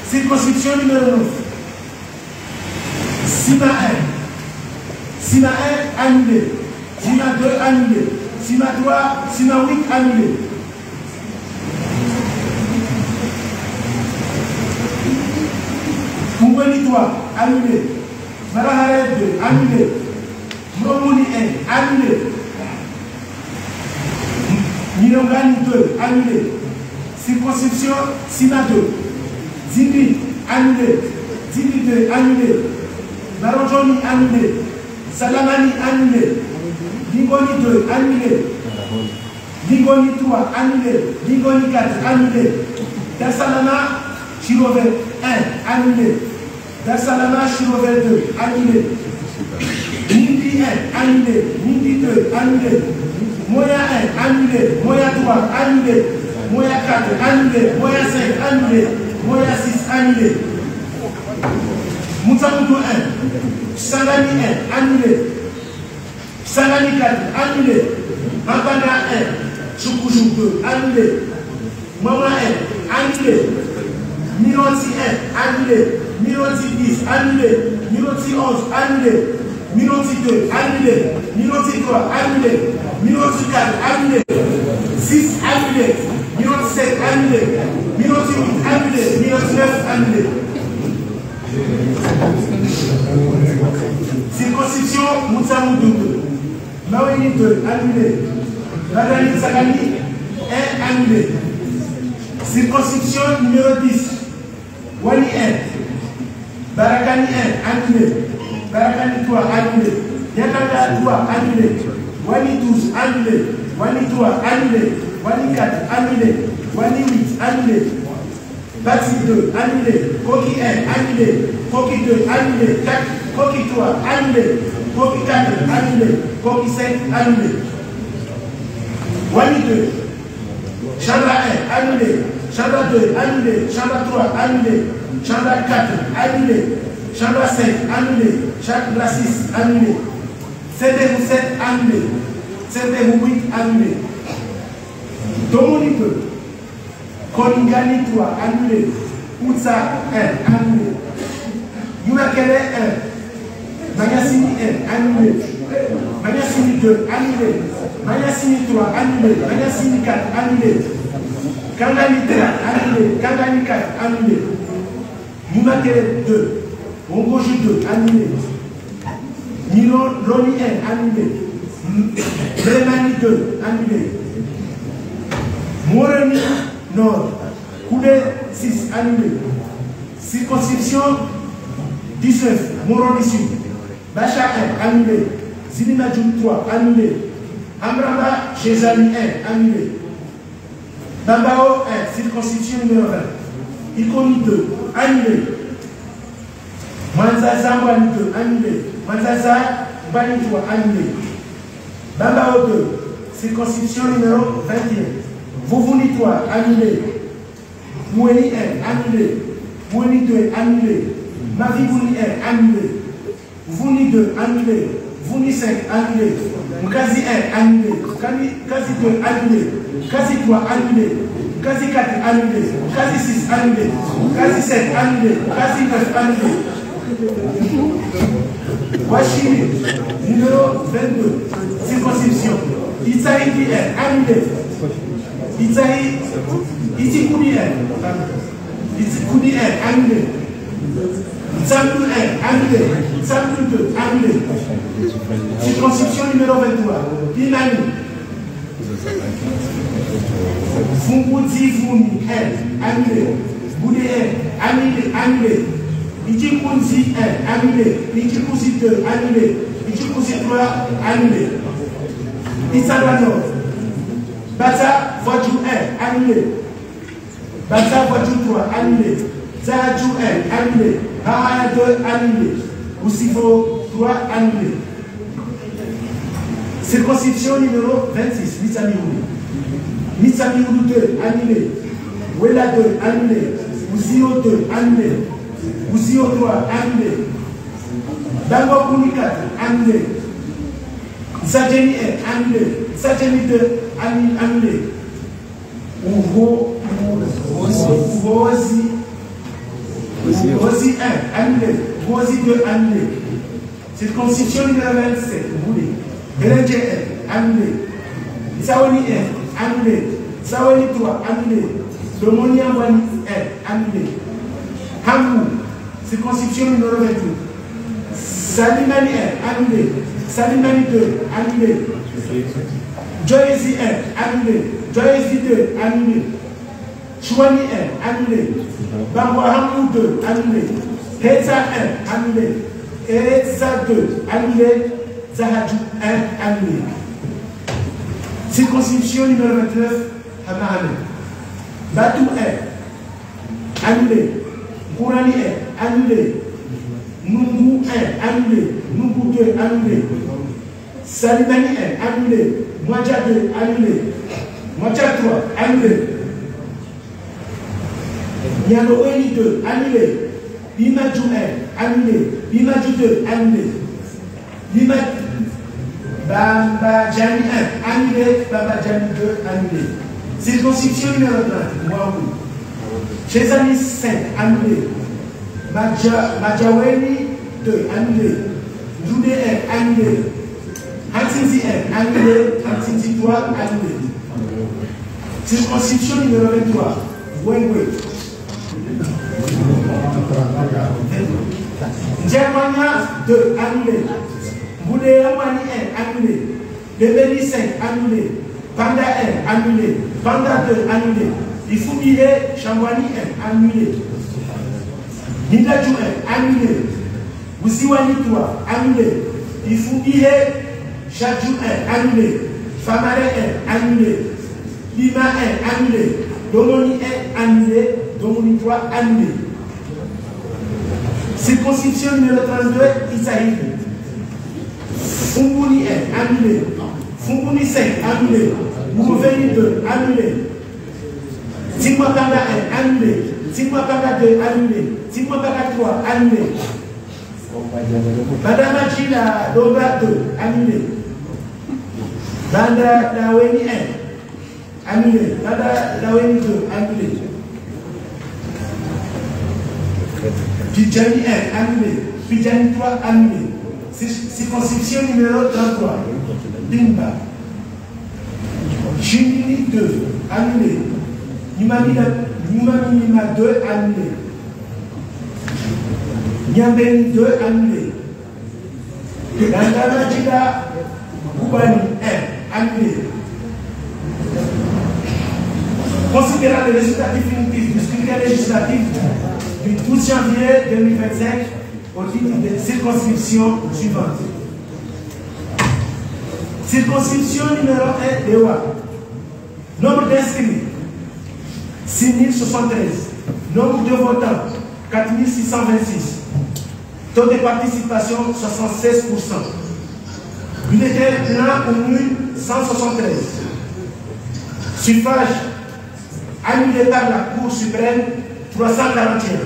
Circonscription numéro 9. Sima 1. Sima 1, annulé. Sima 2, annulé. Sima 3, Sima 8, annulé. Moubeli 3, annulé. Marahare 2, annulé. Mromouni 1, annulé. Milongani 2, annulé. Circonscription Sima 2. Zimbi, annulé. Zimbi 2, annulé. Maronjoni, annulé. Salamani, annulé. Lingoni 2, annulé. Lingoni 3, annulé. Lingoni 4, annulé. Darsalama, Chirové 1, annulé. Darsalama, Chirové 2, annulé. Nindi 1, annulé. Nindi 2, annulé. Moya 1, annulé. Moya 3, annulé. Moya 4, annulé. Moya 5, annulé. Moya 6, annulé. Moutamoudou 1. Sangani 1, annulé. Sangani 4, annulé. Mabana 1. Choukoujou 2, annulé. Mama 1, annulé. Miroti 1, annulé. Miroti 10, annulé. Miroti 11, annulé. Miroti 2, annulé. Miroti 3, annulé. Miroti 4, annulé. 6, annulé. Miroti 7, annulé. Miroti 8, annulé. Miroti 9, annulé. Circonscription Moutsamoudou 2. Maweni 2, annulé. Radani Sagani 1, annulé. Circonscription numéro 10. Wani 1. Barakani 1, annulé. Barakani 3, annulé. Yakanda 3, annulé. Wani 12, annulé. Wani 3, annulé. Wani 4, annulé. Wani 8, annulé. Bati 2, annulé. Koki 1, annulé. Koki 2, annulé. Koki 3, annulé. Koki 4, annulé. Koki 5, annulé. Wani 2. Chandra 1, annulé. Chandra 2, annulé. Chandra 3, annulé. Chandra 4, annulé. Chandra 5, annulé. Chandra 6, annulé. Cendérou 7, annulé. Cendérou 8, annulé. Domoni 2. Koningani 3, annulé. Outsa 1, annulé. Yumakele 1. Maniasini 1, annulé. Maniasini 2, annulé. Maniasini 3, annulé. Maniasini 4, annulé. Kangani 3, annulé. Kangani 4, annulé. Yumakele 2. Ongoji 2, annulé. Roni 1, annulé. Bremani 2, annulé. Moreni Nord, Koulé 6, annulé. Circonscription 19, Moroni Sud. Bacha 1, annulé. Zilinadjoum 3, annulé. Amramba Chezali 1, annulé. Bambao 1, circonscription numéro 20. Ikoni 2, annulé. Manzaza Mbani 2, annulé. Manzaza Mbani 3, annulé. Bambao 2, Circonscription numéro 21. Vouvouni 3, annulé. Moueni 1, annulé. Moueni 2, annulé. Mavibouni 1, annulé. Vouni 2, annulé. Vouni 5, annulé. Mkazi 1, annulé. Kazi 2, annulé. Kazi 3, annulé. Kazi 4, annulé. Kazi 6, annulé. Kazi 7, annulé. Kazi 9, annulé. Wachini, numéro 22, circonscription. Itzaï 1, annulé. Itzaï, Itikouni 1, Itikouni 1, annulé. Itzamou 1, annulé. Itzamou 2, annulé. Circonscription numéro 23, Binani. Fungoudi Founi 1, annulé. Boudé 1, annulé, annulé. Itikounzi 1, annulé. Itikouzi 2, annulé. Itikouzi 3, annulé. Itzalano. Bata Voiture 1, annulé. Bata Voiture 3, annulé. Zahadjou 1, annulé. Bahaya 2, annulé. Oussifo 3, annulé. Circonscription numéro 26, Mitsamioulou. Mitsamioulou 2, annulé. Wela 2, annulé. Oussio 2, annulé. Oussio 3, annulé. Dangokouni 4, annulé. Sadjeni 1, annulé. Sadjeni 2, annulé. Ouvozi 1, annulé. Ouvozi 2, annulé. Circonscription numéro 27, Boulé. Belenje 1, annulé. Saoni 1, annulé. Saoni 3, annulé. Domoni Ambani 1, annulé. Hamou, circonscription numéro 28. Salimani 1, annulé. Salimani 2, annulé. Joyezi 1, annulé. Joyezi 2, annulé. Chouani 1, annulé. Bangwahamou 2, annulé. Heza 1, annulé. Heza 2, annulé. Zahadjou 1, annulé. Circonscription numéro 29, Hamahane. Batou 1, annulé. Kourani 1, annulé. Numbu 1, annulé. Numbu 2, annulé. Salimani 1, annulé. Mouadja 2, annulé. Mouadja 3, annulé. Nianoeni 2, annulé. Bimadjou 1, annulé. Bimadjou 2, annulé. Bamba Djani 1, annulé. Bamba Djani 2, annulé. Circonscription numéro 30, Mouaoui. Chezani 5, annulé. Madjaweni 2, annulé. Doudé 1, annulé. Hansinzi 1, annulé. Hansinzi 3, annulé. Circonscription numéro 23, Wengwe. Djermania 2, annulé. Boudé Amani 1, annulé. Bébéli 5, annulé. Panda 1, annulé. Panda 2, annulé. Ifoumile Chambouani 1, annulé. Nidadjou 1, annulé. Ouziwani 3, annulé. Ifoumile Chadjou 1, annulé. Famare 1, annulé. Lima 1, annulé. Domoni 1, annulé. Domoni 3, annulé. Circonscription numéro 32, Isaïe. Fungouni 1, annulé. Fungouni 5, annulé. Mouveni 2, annulé. Tingwakanga 1, annulé. Tingwakanga 2, annulé. Tingwakanga 3, annulé. Madame Chila Doga 2, annulé. Banda Daweni 1, annulé. Banda Daweni 2, annulé. Pidjani 1, annulé. Pidjani 3, annulé. Circonscription numéro 33, Bimba. Chimini 2, annulé. Nimamina 2, annulé. Nyambeni 2, annulé. Dandanajida Boubani 1, annulé. Considérant les résultats définitifs du scrutin législatif du 12 janvier 2025 au titre des circonscriptions suivantes. Circonscription numéro 1, Dewa. Nombre d'inscrits, 6073. Nombre de votants, 4626. Taux de participation, 76%. Bulletin blanc ou nul, 173. Suffrage annulé par la Cour suprême, 341.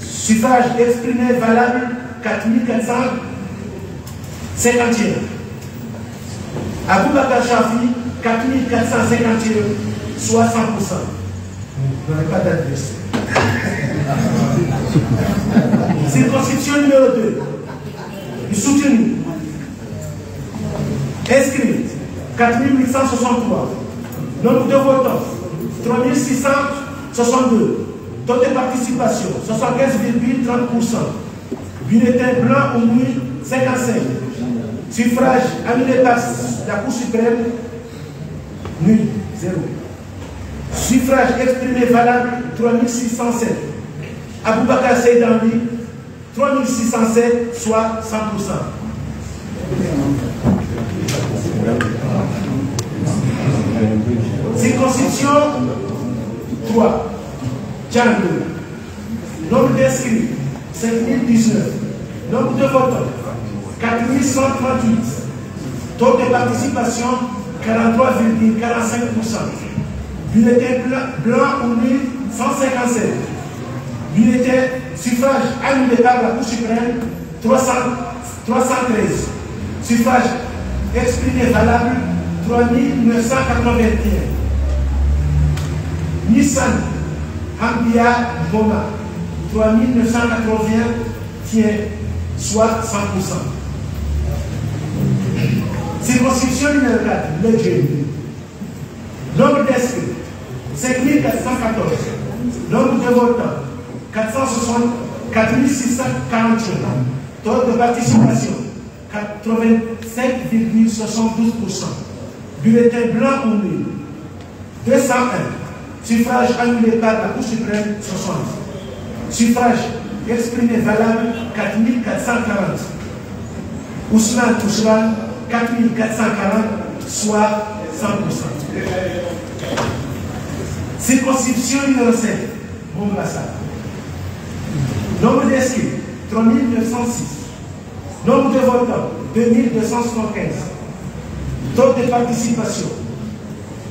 Suffrage exprimé valable, 4451. Aboubakar Chafi, 4451, soit 100%. Vous n'avez pas d'adresse. Circonscription numéro 2. Du soutenu. Inscrit, 4863. Nombre de votants, 3662. Taux de participation, 75,30%. Bulletin blanc ou nul, 55. Suffrage annulé par la Cour suprême, nul, 0. Suffrage exprimé valable, 3607. Aboubakar Seydani, 3607, soit 100%. Circonscription 3. Django. Nombre d'inscrits, 5019. Nombre de votants, 4138. Taux de participation, 43,45%. Bulletin blanc ou nul, 157. Bulletin suffrage annulé par la Cour suprême, 313. Suffrage exprimé valable, 3981. Nissan Hambia Boma, 3980, tient, soit 100%. Circonscription numéro 4, le Génie. Nombre d'inscrits, 5414. Nombre de votants, 4641. Taux de participation, 85,72%. Bulletin blanc ou nul, 201. Suffrage annulé par la Cour suprême, 60. Suffrage exprimé valable, 4440. Ousmane Touchran, 4440, soit 100%. Circonscription numéro 7, Bongrassa. Nombre d'inscrits, 3906. Nombre de votants, 2275. Taux de participation,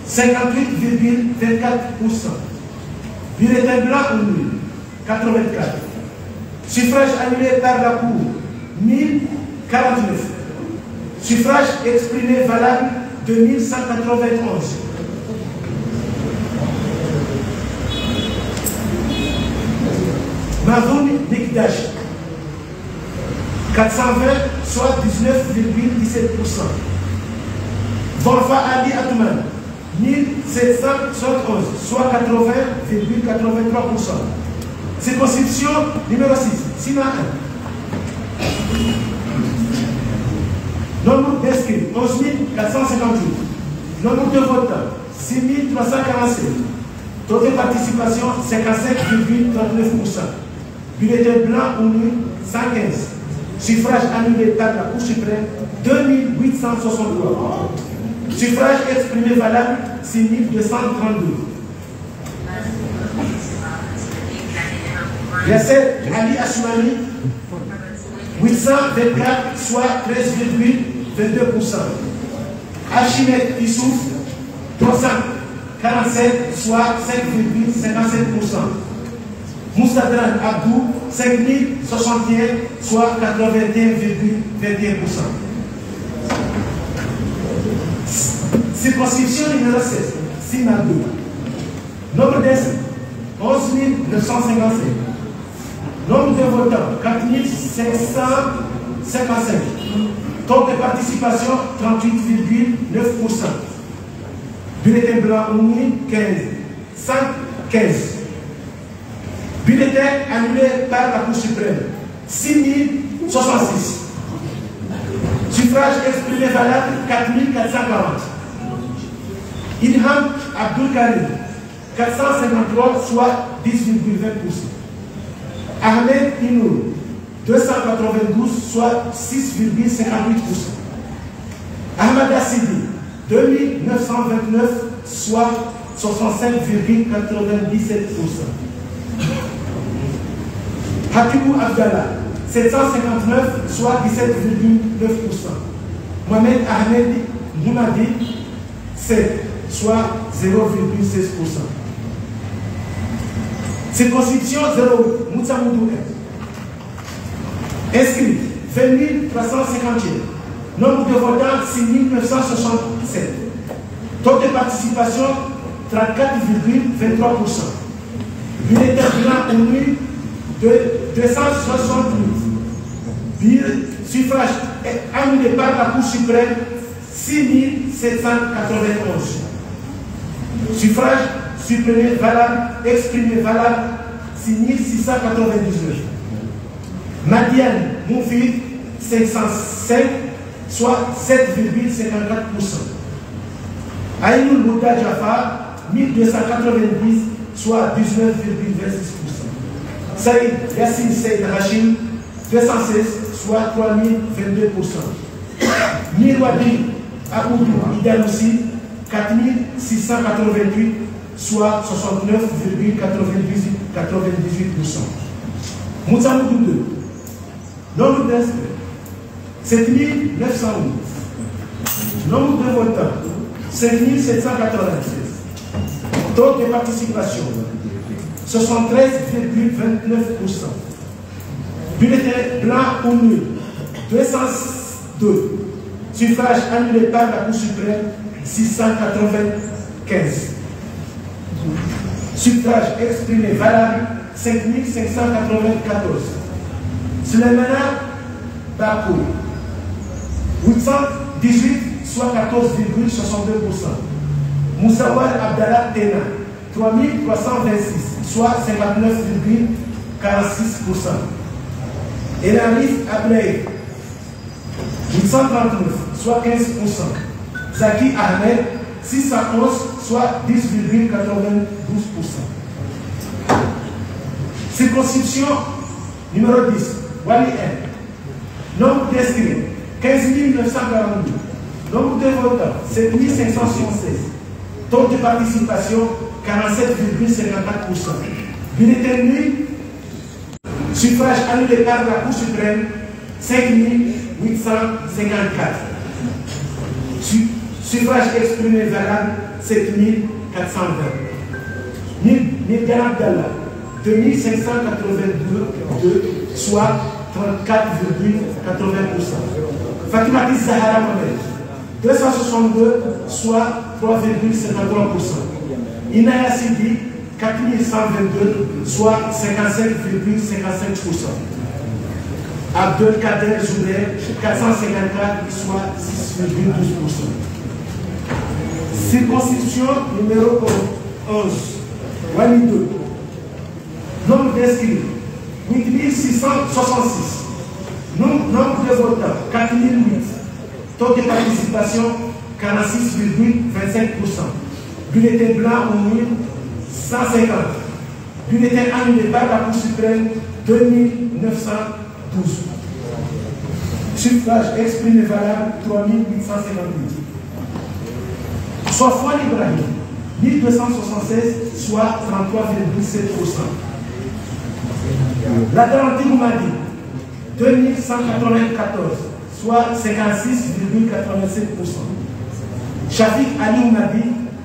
58,24%. Bulletin blanc ou nul, 84. Suffrage annulé par la Cour, 1049. Suffrage exprimé valable, 2191. Mazoun Nikdash, 420, soit 19,17%. Bonfa Ali Atouman, 1771, soit 80,83%. Circonscription numéro 6, Sina 1. Nombre d'inscrits, 11 458. Nombre de votants, 6 347. Taux de participation, 55,39%. Bulletin blanc ou nul, 115. Suffrage annulé par la Cour suprême, 2863. Suffrage exprimé valable, 6232. Yasser Ali Assoumani, 824, soit 13,22%. Archimède Issouf, 347, soit 5,57%. Moustadran Abdou, 5061, soit 81,21%. Circonscription numéro 16, Sina 2. Nombre d'inscrits, 11 955. Nombre de votants, 4 555. Taux de participation, 38,9%. Bulletin blanc ou nul, 15. 115. Bulletin annulé par la Cour suprême, 6066. Suffrage exprimé valable, 4440. Ilham Abdul Karim, 453, soit 10,20%. Ahmed Inour, 292, soit 6,58%. Ahmad Assidi, 2929, soit 65,97%. Hakimou Abdallah, 759, soit 17,9%. Mohamed Ahmed Moumadi, 7, soit 0,16%. Circonscription 08, Moussa Moudou 1. Inscrit 20 351. Nombre de votants 6 967. Taux de participation 34,23%. Bulletin blanc ou nul de 268. Suffrage annulé par la Cour suprême 6 791. Suffrage supprimé valable, exprimé valable 6 699. Madiane Moufid 505, soit 7,54%. Aïnoul Bouda Jafar 1290, soit 19,26%. Saïd Yassine Seyd Rachim 216, soit 3022%. Mirwadi Aboudou Idaloussi 4688, soit 69,98%. Moutsamoudou 2. Nombre d'inscrits 7908. Nombre de votants 5796. Taux de participation 73,29%. Bulletin blanc ou nul 202. Suffrage annulé par la Cour suprême 695. Suffrage exprimé valable 5594. Suleymana Bakou 818, soit 14,62%. Moussawal Abdallah Tena 3326, soit 59,46%. Elarif Ablay 839, soit 15%. Zaki Ahmed 611, soit 10,92%. Circonscription numéro 10, Wali M. Nombre d'inscrits 15 942. Nombre de votants 7 576. Taux de participation 47,54%. Bulletin nul. Suffrage annulé par la Cour suprême 5 854. Suffrage exprimé valable 7 420. Mirgan Abdallah 2582, soit 34,80%. Fatimati Zahara Mohamed 262, soit 3,53%. Inaya Sidi 4122, soit 55,55%. Abdel Kader Jouler 454, soit 6,12%. Circonscription numéro 11, Wali 2. Nombre d'inscrits 8666. Nombre de votants 4008. Taux de participation 46,25%. Bulletin blanc ou nul 150. Bulletin annulé par la Cour suprême 2912. Suffrage exprimé valable 3858. Sofwan Ibrahim 1276, soit 33,7%. La Garantie Moumadi 2194, soit 56,87%. Shafik Ali Moumadi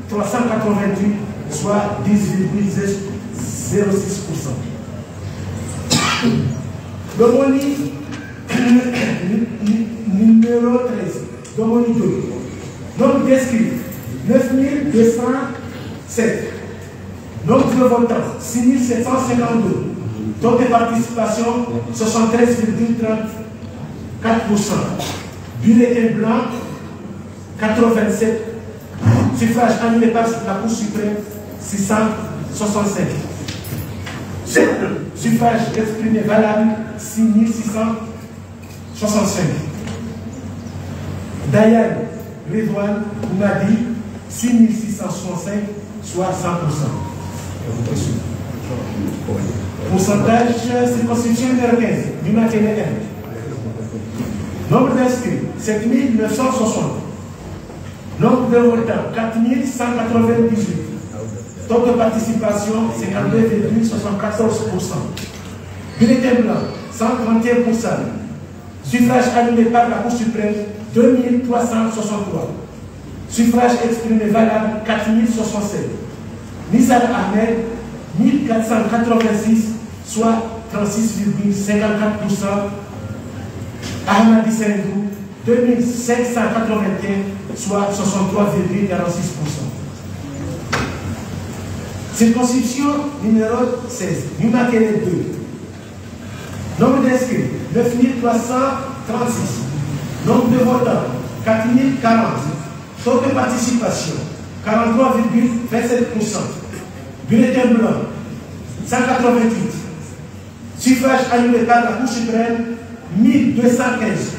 388, soit 10,06%. Domoni numéro 13, Domoni 2. Nombre d'inscrits 9207. Nombre de votants 6752. Taux de participation 73,34%. Bulletin blanc 87. Suffrage annulé par la Cour suprême 665. Suffrage exprimé valable 6665. Dayan Redouane Moumadi 6665, soit 100%. Pourcentage circonscription numéro 15, du matériel. Nombre d'inscrits 7960. Nombre de votants 4198. Taux de participation 52,74%. Bulletin blanc 131%. Suffrage annulé par la Cour suprême 2363. Suffrage exprimé valable 4067. Nizar Ahmed 1486, soit 36,54%. Ahmadi Sendou 2581, soit 63,46%. Circonscription numéro 16, Numakele 2. Nombre d'inscrits 9336. Nombre de votants 4040. Taux de participation 43,27%. Bulletin blanc 188. Suffrage annulé par la Cour suprême 1215.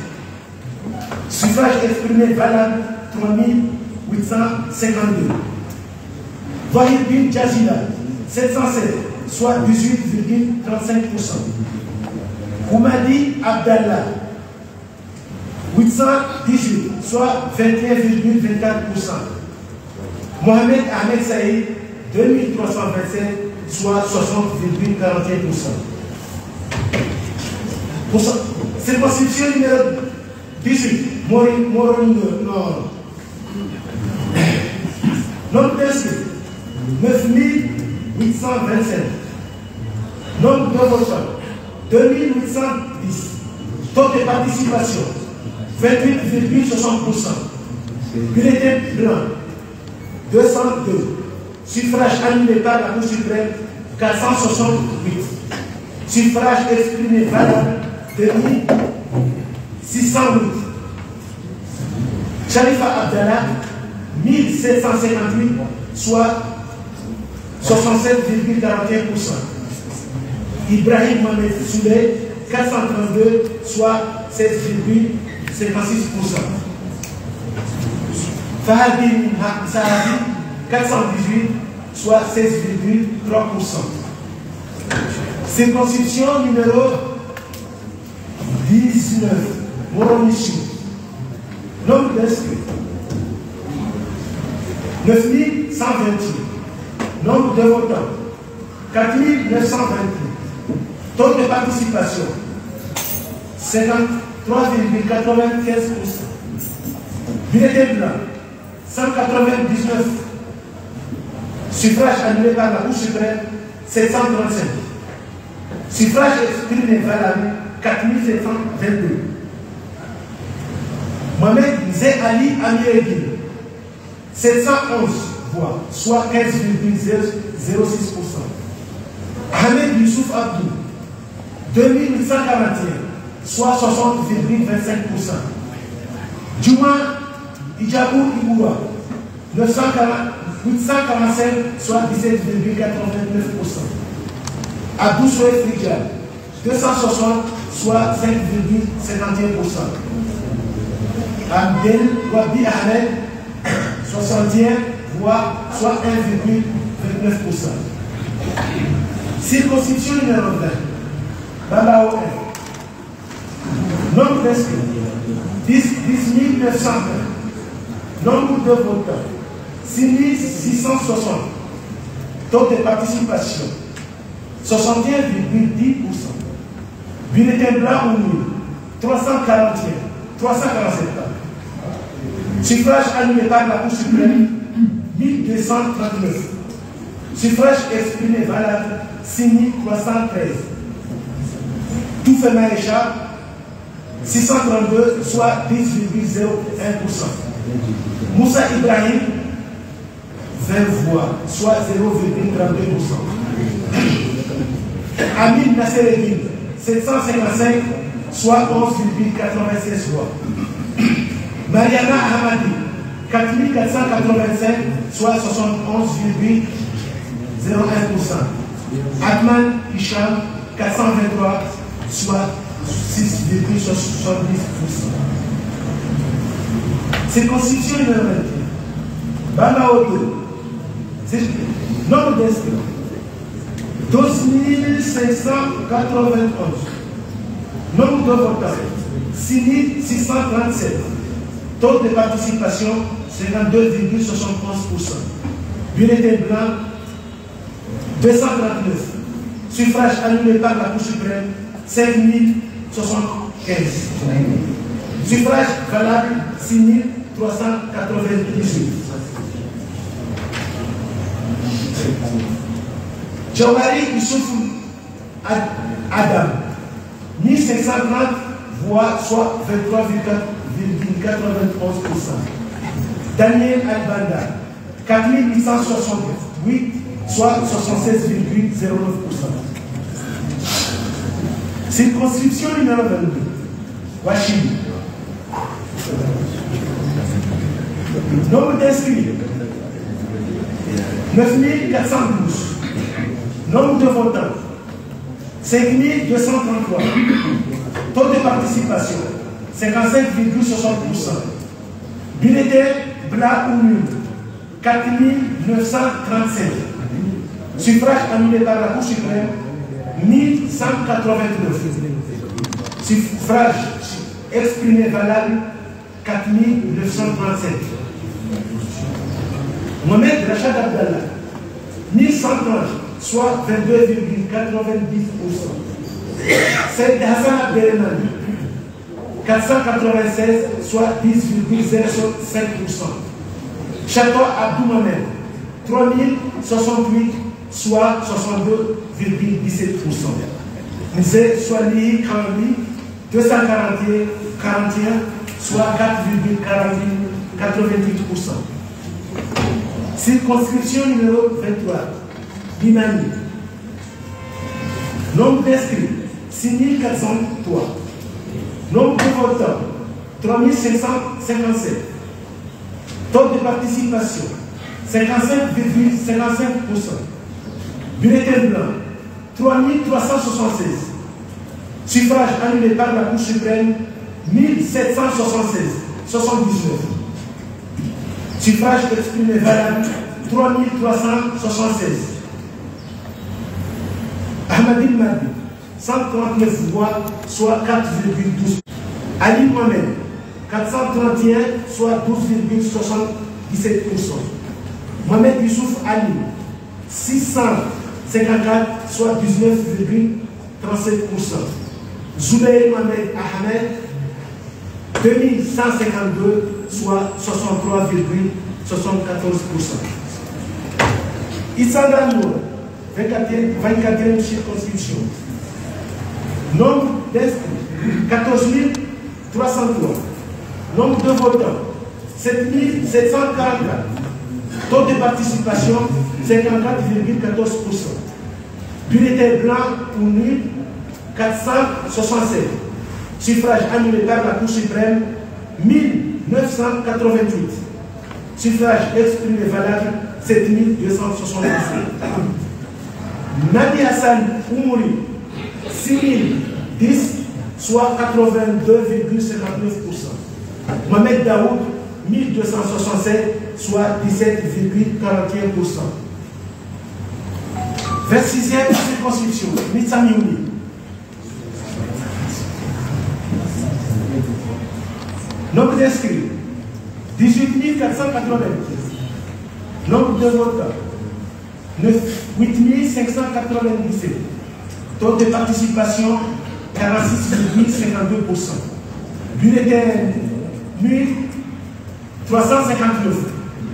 Suffrage exprimé valable 3852. Wahid bin Jazila 707, soit 18,35%. Oumadi Abdallah 818, soit 21,24%. Mohamed Ahmed Saïd 2327, soit 60,41%. Circonscription numéro 18, Moroni Nord. Nombre d'inscrits 9825. Nombre de votants 2810. Taux de participation 28,60%. Bulletin blanc 202. Suffrage annulé par la Cour suprême 468. Suffrage exprimé valable 2608. Sharifa Abdallah 1758, soit 67,41%. Ibrahim Mohamed Souley 432, soit 16,56%. Fahadin Sahabi 418, soit 16,3%. Circonscription numéro 19, Moronichi. Nombre d'inscrits 9128. Nombre de votants 4928. Taux de participation 53,95%. Bulletin blanc 199. Suffrage annulé par la Cour suprême 735. Suffrage exprimé valable 4722. Mohamed Zé Ali Amiredine 711 voix, soit 15,06%. Ahmed Youssouf Abdou 2841, soit 60,25%. Juma Ijabou Iboua 845, soit 17,89%. Abdou Souet Fridjal 260, soit 5,51%. Abdel Wabi Ahmed 61 voix, soit 1,29%. Circonscription numéro 20, Babao 1. Nombre d'inscrits 10 920. Nombre de votants 6660. Taux de participation 61,10%. Bulletin blanc ou nul 347 ans. Suffrage annulé par la Cour suprême 1239. Suffrage exprimé valable 6313. Tout fait maréchal 632, soit 10,01%. Moussa Ibrahim 20 voix, soit 0,32%. Amin Nassereddin 755, soit 11,96 voix. Mariana Ahmadi 4485, soit 71,01%. Atman Hicham 423, soit 6,70%. Circonscription numéro 21. Bamao 2. Nombre d'inscrits 12 591. Nombre de votants 6 637. Taux de participation 52,71%. Bulletin blanc 239. Suffrage annulé par la Cour suprême 5075. Suffrage valable 6398. Jawari Youssouf Adam, 1530 voix, soit 23,91%. Daniel Albanda, 4868, soit 76,09%. Circonscription numéro 22, Washington. Nombre d'inscrits, 9412. Nombre de votants, 5233. Taux de participation, 55,60%. Bulletin blanc ou nul, 4935. Suffrage annulé par la Cour suprême, 1189. Suffrage exprimé valable, 4937. Mohamed Rachad Abdallah, 1130, soit 22,90%. Saïd Hassan Abdelrahmani, 496, soit 10,05%. Chateau Abdou Mohamed, 3068, soit 62,17%. Mzé Swali Kambi, 241, soit 4,88%. Circonscription numéro 23, Binani. Nombre d'inscrits, 6403. Nombre de votants, 3557. Taux de participation, 55,55%. Bulletin blanc, 3376. Suffrage annulé par la Cour suprême, 1776, 79. Suffrage exprimé valable, 3376. Ahmadine Madi, 139 voix, soit 4,12%. Ali Mohamed, 431, soit 12,77%. Mohamed Youssouf Ali, 654, soit 19,37%. Zoubaï Mohamed Ahmed, 2152, soit 63,74%. Issa Nour, 24e circonscription. Nombre d'inscrits, 14 303. Nombre de votants, 7 744. Taux de participation, 54,14%. Bulletin blanc ou nul, 467. Suffrage annulé par la Cour suprême, 1988. Suffrage exprimé valable, 7277. Nadi Hassan Oumouri, 6010, soit 82,59%. Mohamed Daoud, 1267, soit 17,41%. 26e circonscription, Mitsamiouni. Nombre d'inscrits, 18 490. Nombre de votants, 8 597. Taux de participation, 46,52%. Bulletin nul, 359.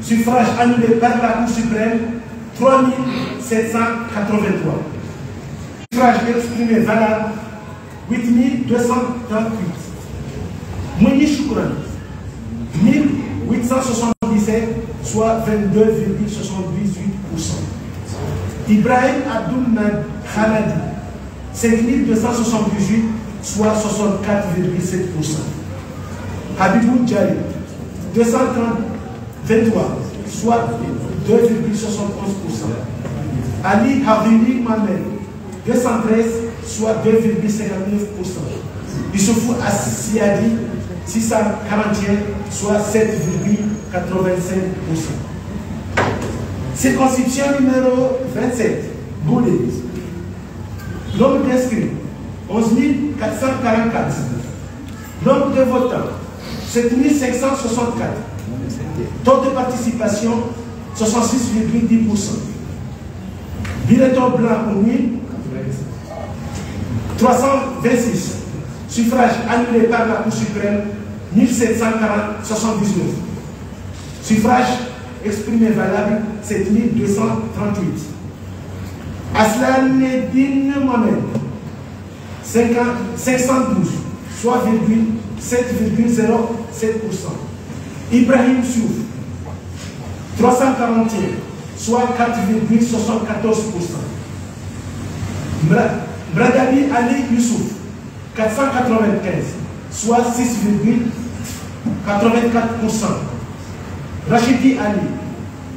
Suffrage annulé par la Cour suprême, 3783. Suffrage exprimé valable, 8238. Mouni Choukran, 1877, soit 22,78%. Ibrahim Abdoul Khaladi, 5278, soit 64,7%. Habibou Djali, 223, soit 2,71%. Ali Havili Mohamed, 213, soit 2,59%. Issoufou Assiadi, 641, soit 7,85%. Circonscription numéro 27, Boulé. Nombre d'inscrits, 11 444. Nombre de votants, 7 564. Taux de participation, 66,10%. Bulletin blanc ou nul, 326. Suffrage annulé par la Cour suprême, 1779. Suffrage exprimé valable 7238. Aslan Eddine Mohamed 512, soit 7,07%. Ibrahim Souf 341, soit 4,74%. Bradali Ali Youssouf 495, soit 6,84%. Rachidi Ali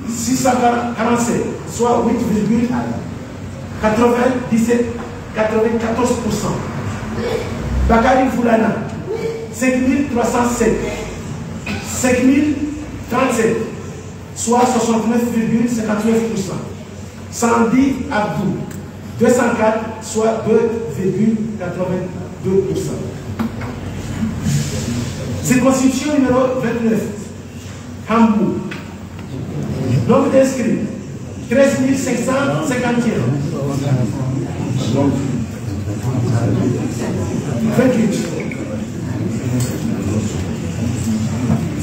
647, soit 8,94%. Bakari Foulana 5307, 5037, soit 69,59%. Sandy Abdou 204, soit 2,82%. Circonscription numéro 29, Hambourg. Nombre d'inscrits 13 551. 28.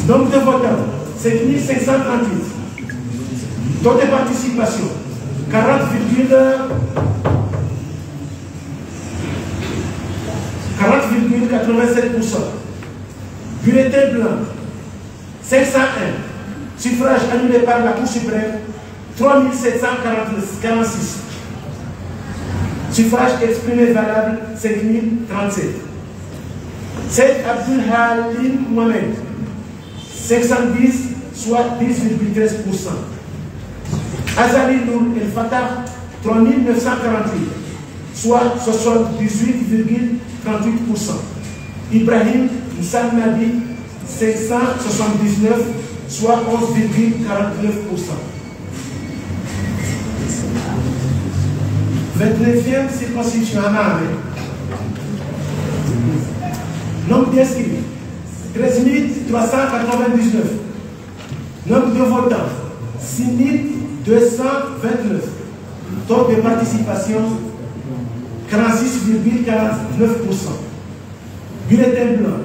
Nombre de votants 5 538. Taux de participation 40,87%. Bulletin blanc 501. Suffrage annulé par la Cour suprême 3746. Suffrage exprimé valable 5037. Seyd Abdul Halim Mohamed 510, soit 10,13%. Azali Nour El Fatah 3948, soit 78,38%. Ibrahim Moussa Nabi 579, soit 11,49%. 29e circonscription Hamamé. Nombre d'inscrits 13 399. Nombre de votants 6 229. Taux de participation 46,49%. Bulletin blanc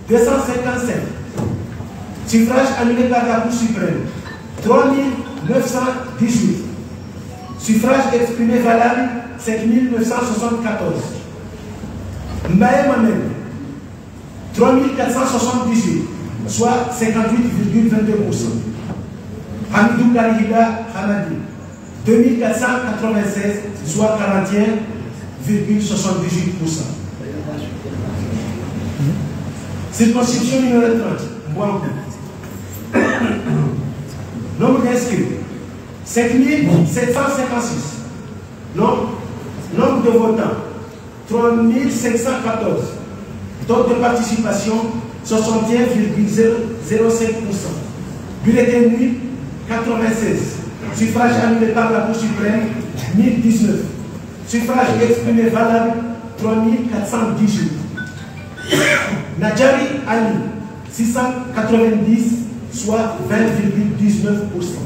255. Suffrage annulé par la Cour suprême 3918. Suffrage exprimé valable 5974. Mbaye Mohamed 3478, soit 58,22%. Hamidou Karihida Hamadi 2496, soit 41,78%. Circonscription numéro 30, Mbouangou. Nombre d'inscrits 5756. Nombre de votants 3514. Taux de participation 61,05%. Bulletin nul 96. Suffrage annulé par la Cour suprême 1019. Suffrage exprimé valable 3418. Nadjari Ali 690, soit 20,19%.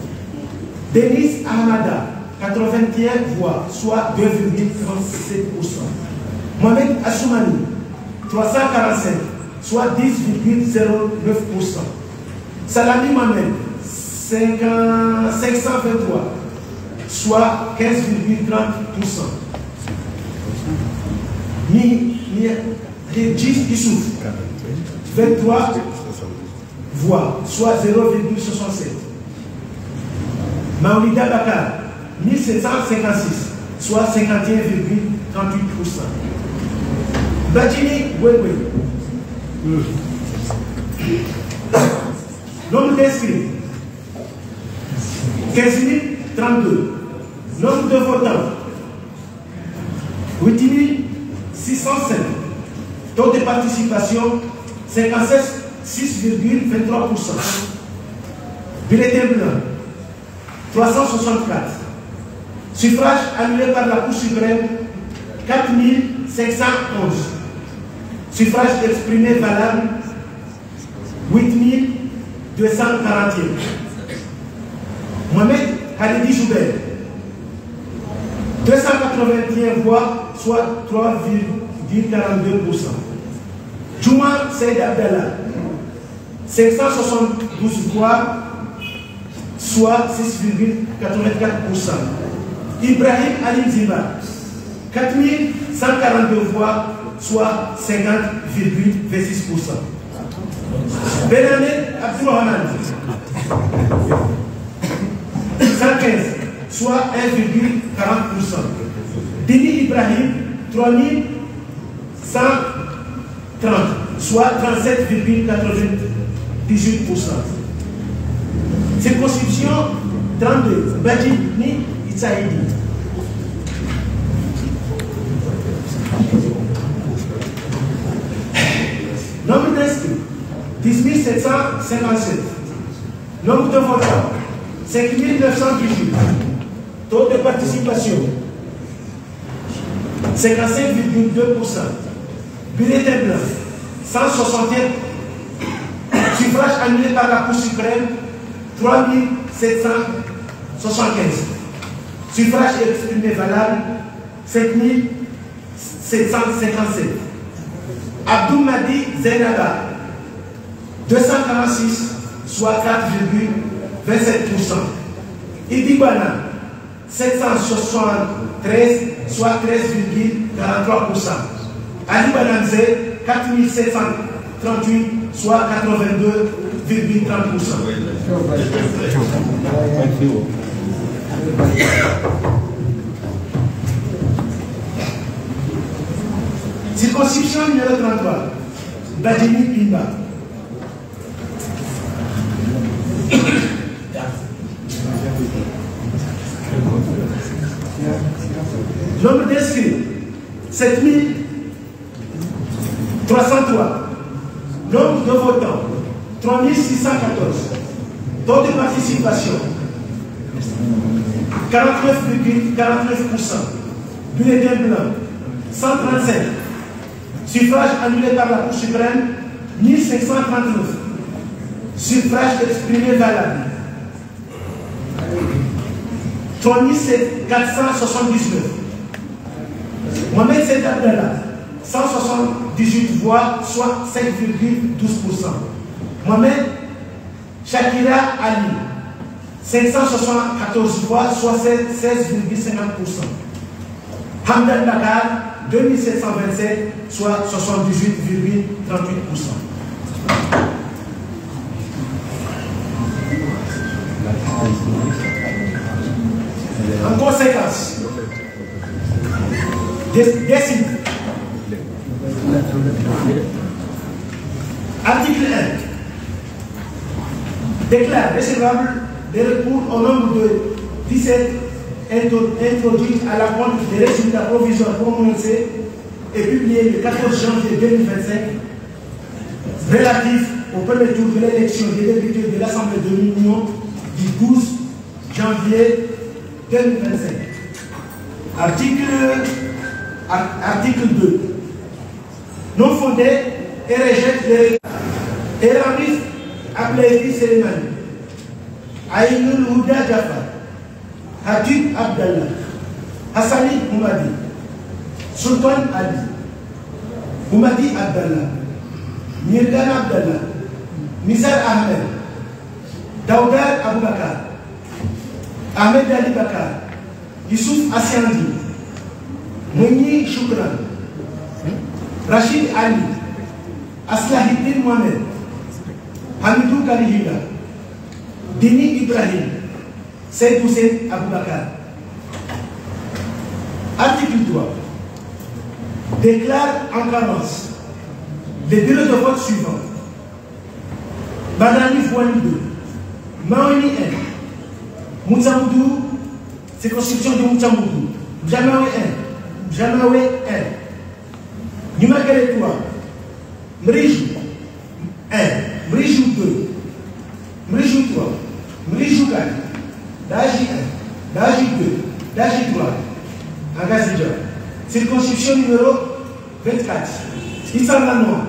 Denis Ahmada 81 voix, soit 2,37%. Mohamed Assoumani 345, soit 10,09%. Salami Mohamed 523, soit 15,30%. Redjis Issouf 23 voix, soit 0,67. Maoulida Bakar 1756, soit 51,38%. Badjini Wewe. Nombre d'inscrits 15 032. Nombre de votants 8 605. Taux de participation 56,23%. Bulletin blanc 364. Suffrage annulé par la Cour suprême 4511. Suffrage exprimé valable 8241. Mohamed Halidi Joubert 281 voix, soit 3,42%. Juma Seyd Abdallah 572 voix, soit 6,84%. Ibrahim Ali Zimba, 4142 voix, soit 50,26%. Benhamed Abdulrahman, 115, soit 1,40%. Dini Ibrahim, 3130, soit 37,98%. Circonscription 32, Badjini Itsaïdi. Nombre d'inscrits, 10 757. Nombre de votants, 5 918. Taux de participation, 55,2%. Bulletin blanc, 161. Suffrage annulé par la Cour suprême, 3775. Suffrage exprimé valable, 5757. Abdou Madi Zainaba, 246, soit 4,27%. Idi Bana, 773, soit 13,43%. Ali Bananze, 4738, soit 82,30%. Circonscription numéro 33, Badjini Pimba. Nombre d'inscrits, 7303. Nombre de votants, 3614. Taux de participation, 49,49%. Bulletin blanc, 135. Suffrage annulé par la Cour suprême, 1539. Suffrage exprimé valable, 3479. Mohamed Sed Abdallah, 178 voix, soit 5,12%. Mohamed Shakira Ali, 574 voix, soit 16,50%. Hamdan Bakar, 2727, soit 78,38%. En conséquence, décide. Article 1. Déclare recevable des recours au nombre de 17 introduits à la compte des résultats provisoires prononcés et publiés le 14 janvier 2025 relatifs au premier tour de l'élection des députés de l'Assemblée de l'Union du 12 janvier 2025. Article 2. Non fondé et rejette les Eramis Ablaïdi Selemani, Aïnoul Houda Jaffa, Hatib Abdallah, Hassani Moumadi, Sultan Ali, Moumadi Abdallah, Mirdan Abdallah, Nizar Ahmed, Daoudar Aboubakar, Ahmed Ali Bakar, Youssouf Assiandi, Mouni Choukran, Rachid Ali, Aslahidin Mohamed, Hamidou Kalihila, Dini Ibrahim, Seyd Hussein Aboubakar. Article 3. Déclare en carence les bureaux de vote suivants. Badani Fouani 2, Maoni 1, Moutsamoudou, circonscription de Moutsamoudou, Jamawe 1, Jamawe 1, Numagale 3, Mrijou 1, Mrijou 2, Mrijou 3, Mrijou 4, Daji 1, Daji 2, Daji 3, Angazidja. Circonscription numéro 24, Issanda Noir,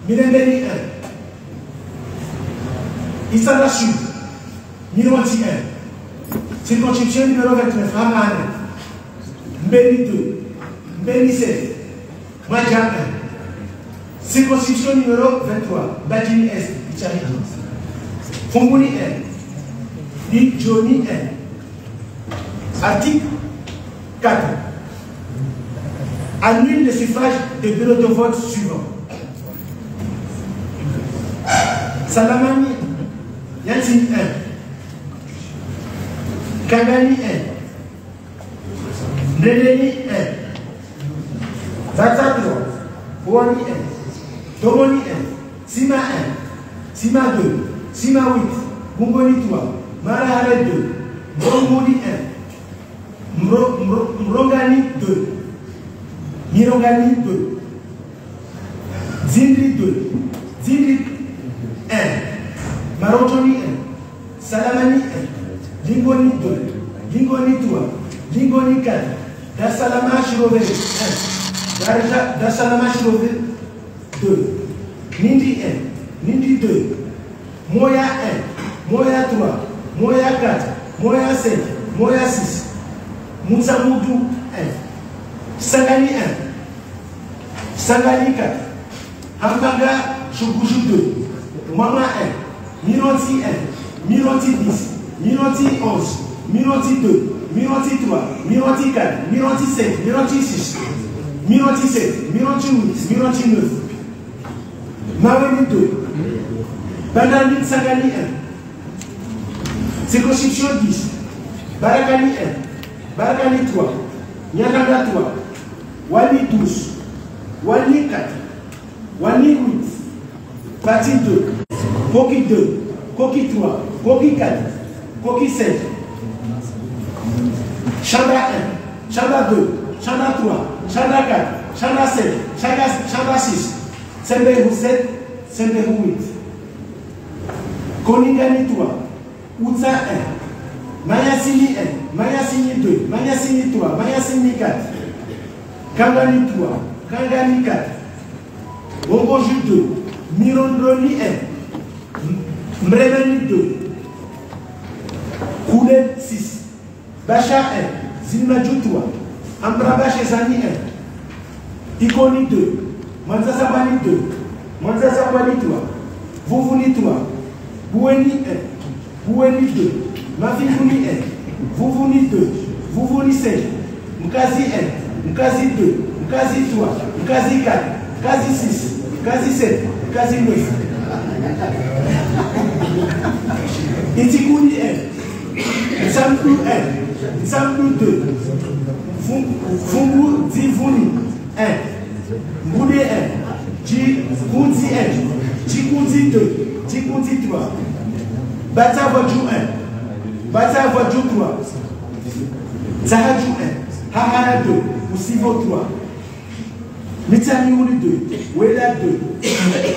Milembeni 1, Issanda Sud, Mironti 1, circonscription numéro 29, Hamane, Mbeni 2, Mbeni 7, Madja 1, circonscription numéro 23, Badjini Est, Charity. Fongoni 1. Dit Johnny 1. Article 4. Annule le suffrage des bureaux de vote suivants. Salamani Yansin 1. Kagani 1. Nedeni 1. Bata 3. Ouani 1. Domoni 1. Sima 1. Sima 2. Sima 8. Mungoni 3. Marahare 2. Mrongoni 1. Mrongani 2. Mirongani 2. Zindri 2. Zindri 1. Marotoni 1. Salamani 1. Lingoni 2. Lingoni 3. Lingoni 4. Darsalama Shirove 1. Darsalama Shirove 2. Nindi 1. Nindi 2. Moya 1. Moya 3. Moya 4. Moya 5. Moya 6. Moutsamoudou 1. Sangani 1. Sangani 4. Hambanga Chougouchou 2. Mama 1. Mironti 1. Mironti 10. Mironti 11. Mironti 2. Mironti 3. Mironti 4. Mironti 5. Mironti 6. Mironti 7. Mironti 8. Mironti 9. Maweni 2. Bandani Sangani 1. Circonscription 10. Barakani 1. Barakani 3. Nyakanga 3. Wali 12. Wali 4. Wali 8. Parti 2. Koki 2. Koki 3. Koki 4. Koki 5. Chanda 1. Chanda 2. Chanda 3. Chanda 4. Chanda 7. Chanda 6. Sembehu 7. Sembehu 8. Koningani 3. Outsa 1. Mayasini 1. Mayasini 2. Mayasini 3. Mayasini 4. Kangani 3. Kangani 4. Bongoju 2. Mirondroni 1. Mbremeni 2. Koule 6. Bacha 1. Zilmaju 3. Ambrabache Zani 1. Ikoni 2. Manzasabani 2. Manzasabani 3. Vouvouni 3. Boueni 1. Boueni 2. Mafikouni 1. Vouvouni 2. Vouvouni 5. Mkazi 1. Mkazi 2. Mkazi 3. Mkazi 4. Mkazi 6. Mkazi 7. Mkazi 9. Itikouni 1. Nsamplou 1. Nsamplou 2. Fungu Divouni 1. Mboudé 1. Djikoundi 1. Djikoundi 2. Djikoundi 3. Bata Vodjou 1. Bata Vodjou 3. Zahadjou 1. Hahara 2. Oussivo 3. Mitsaniouli 2. Wela 2.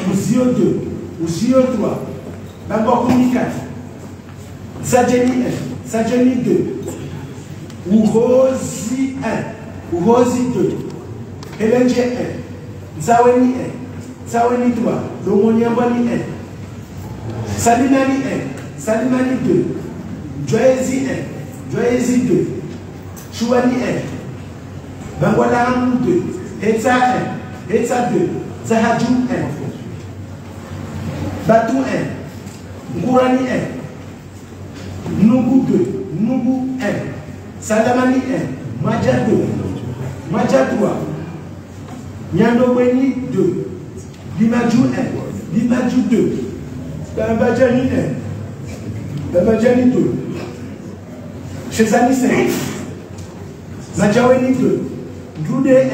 Ouzio 2. Ouzio 3. Bangokouni 4. Sadjeni 1. Sadjeni 2. Ouhozi 1. Ouhozi 2. Elenje 1. Zaweni 1. Zaweni 3. Lomoniambani 1. Salimani 1. Salimani 2. Joyezi 1. Joyezi 2. Chouani 1. Bangwalahamou 2. Hetsa 1. Hetsa 2. Zahadjou 1. Batou 1. Ngourani 1. Nougou 2. Nougou 1. Salamani 1. Madja 2. Madja 3. Nyandobweni 2. Limadjou 1. Limadjou 2. Bambadjani 1. Bambadjani 2. Chezani 5. Madjaweni 2. Ndoude 1.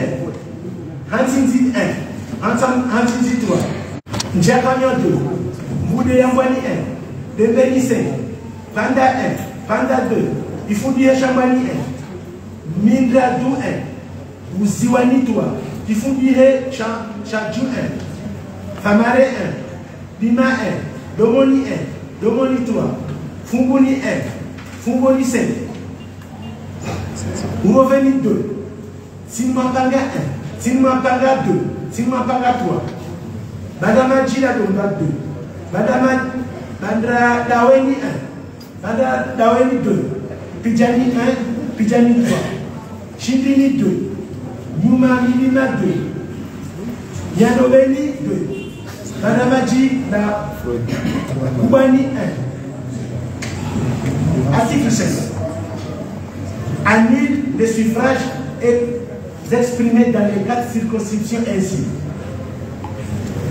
Hantinzi 1. Hantinzi 3. Ndjakanyo 2. Mboude Yambani 1. Dembeni 5. Panda 1. Panda 2. Ifoudie Chambani 1. Mindra 2 1. Ouziwani 3. Ifoudie Chadjou 1. Famare 1. Lima 1. Domoni 1. Domoni 3. Fungoni 1. Fungoni 5. Ouroveni 2. Sinmapanga 1. Sinmapanga 2. Sinmapanga 3. Badama Jila Domba 2. Badama Bandra Daweni 1. Bandra Daweni 2. Pidjani 1. Pidjani 3. Chindini 2. Numa Milima 2. Yandobeni 2. Madame a dit la Koubani 1, article 16, annule les suffrages exprimés dans les 4 circonscriptions ainsi.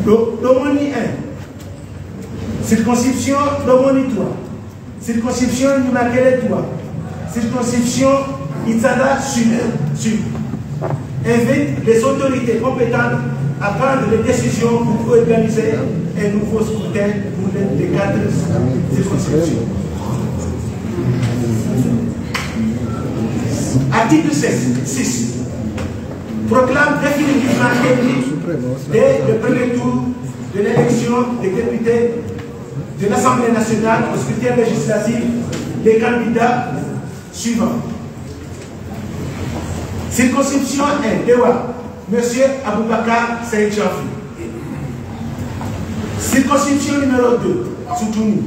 Domoni 1, circonscription Domoni 3, circonscription Nimakele 3, circonscription Itzada Sud. Invite les autorités compétentes à prendre des décisions pour organiser un nouveau scrutin pour les 4 circonscriptions. Article 6. Proclame définitivement élu dès le premier tour de l'élection des députés de l'Assemblée nationale au scrutin législatif les candidats suivants. Circonscription 1, Dewa, M. Aboubakar Saïd Chafi. Circonscription numéro 2, Soutouni,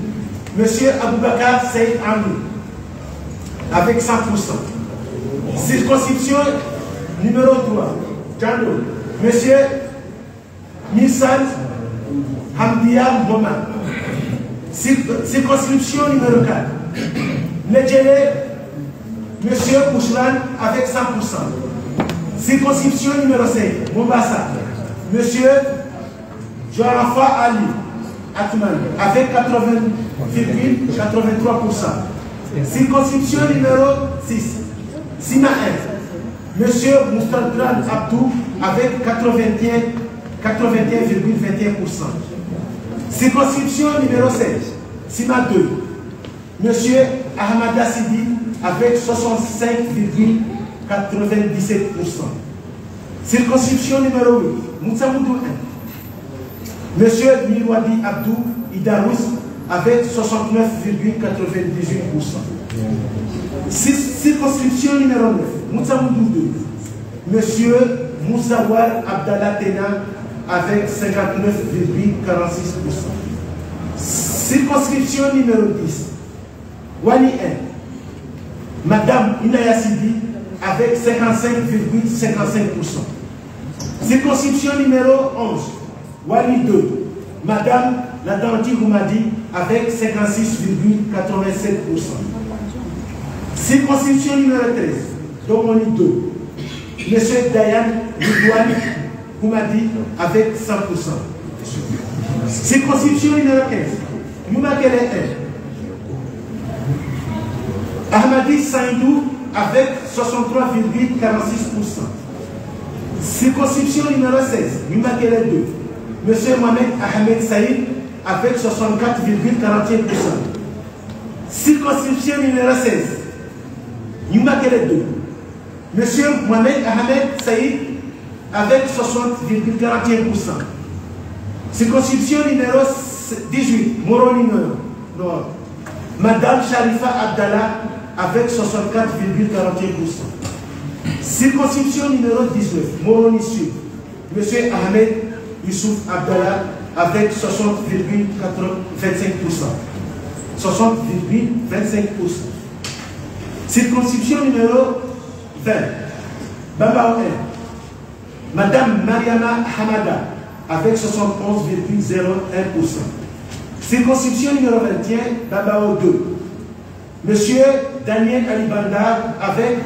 M. Aboubakar Saïd Ami, avec 100%. Circonscription numéro 3, Djando, M. Missan Hamdia Moman. Circonscription numéro 4, Nedjele, M. Bouchran avec 100%. Circonscription numéro 5, Mombasa, M. Joarafa Ali Atman avec 80,83%. Circonscription numéro 6, Sina 1, M. Moustadran Abdou avec 81,21%. Circonscription numéro 16, Sima 2, M. Ahmada Sidi avec 65,97%. Circonscription numéro 8, Moutsamoudou 1, M. Mirwadi Abdou Idarous avec 69,98%. Circonscription numéro 9, Moutsamoudou 2, M. Moussawar Abdallah Tena avec 59,46%. Circonscription numéro 10, Wani 1, Madame Inaya Sidi avec 55,55%. Circonscription numéro 11, Wali 2, Madame Nadanti Roumadi avec 56,87%. Circonscription numéro 13, Domoni 2, M. Dayan Ridouane Roumadi avec 100%. Circonscription numéro 15, Moumakele 1, Ahmadi Saïdou avec 63,46%. Circonscription numéro 16, Moumakele 2, M. Mohamed Ahmed Saïd avec 64,41%. Circonscription numéro 16, Moumakele 2, M. Mohamed Ahmed Saïd avec 60,41%. Circonscription numéro 18, Moroni Nord, Madame Sharifa Abdallah avec 64,41%. Circonscription numéro 19, Moroni Sud, M. Ahmed Youssouf Abdallah avec 60,25%. Circonscription numéro 20, Bambao 1, Madame Mariama Hamada avec 71,01%. Circonscription numéro 21, Bambao 2, M. Daniel Alibanda avec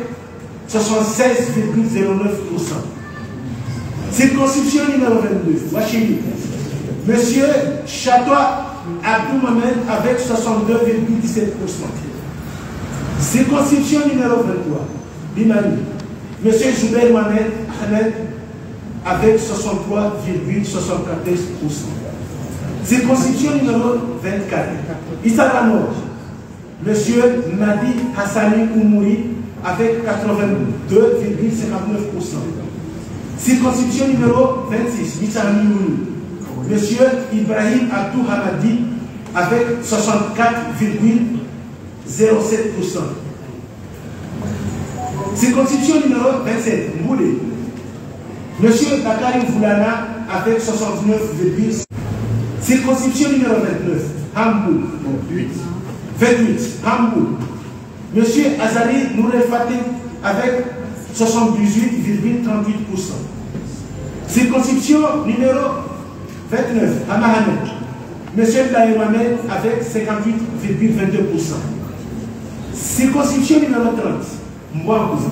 76,09%. Circonscription numéro 22, Wachini, M. Chatoa Abdou Mohamed avec 62,17%. Circonscription numéro 23, Bimani, M. Joubel Mohamed Ahmed avec 63,74%. Circonscription numéro 24, Issa Nord, M. Madi Hassani Oumouri avec 82,59%. Circonscription numéro 26, Mitsami Mounou, M. Ibrahim Abdou Hamadi avec 64,07%. Circonscription numéro 27, Mboulé, M. Bakari Voulana avec 69,7%. Circonscription numéro 29, Hamboul, 28, Hamboul, M. Azali Nourel Fatih avec 78,38%. Circonscription numéro 29, Amahamed. Monsieur Blaye Mohamed avec 58,22%. Circonscription numéro 30, Mbouangouzi.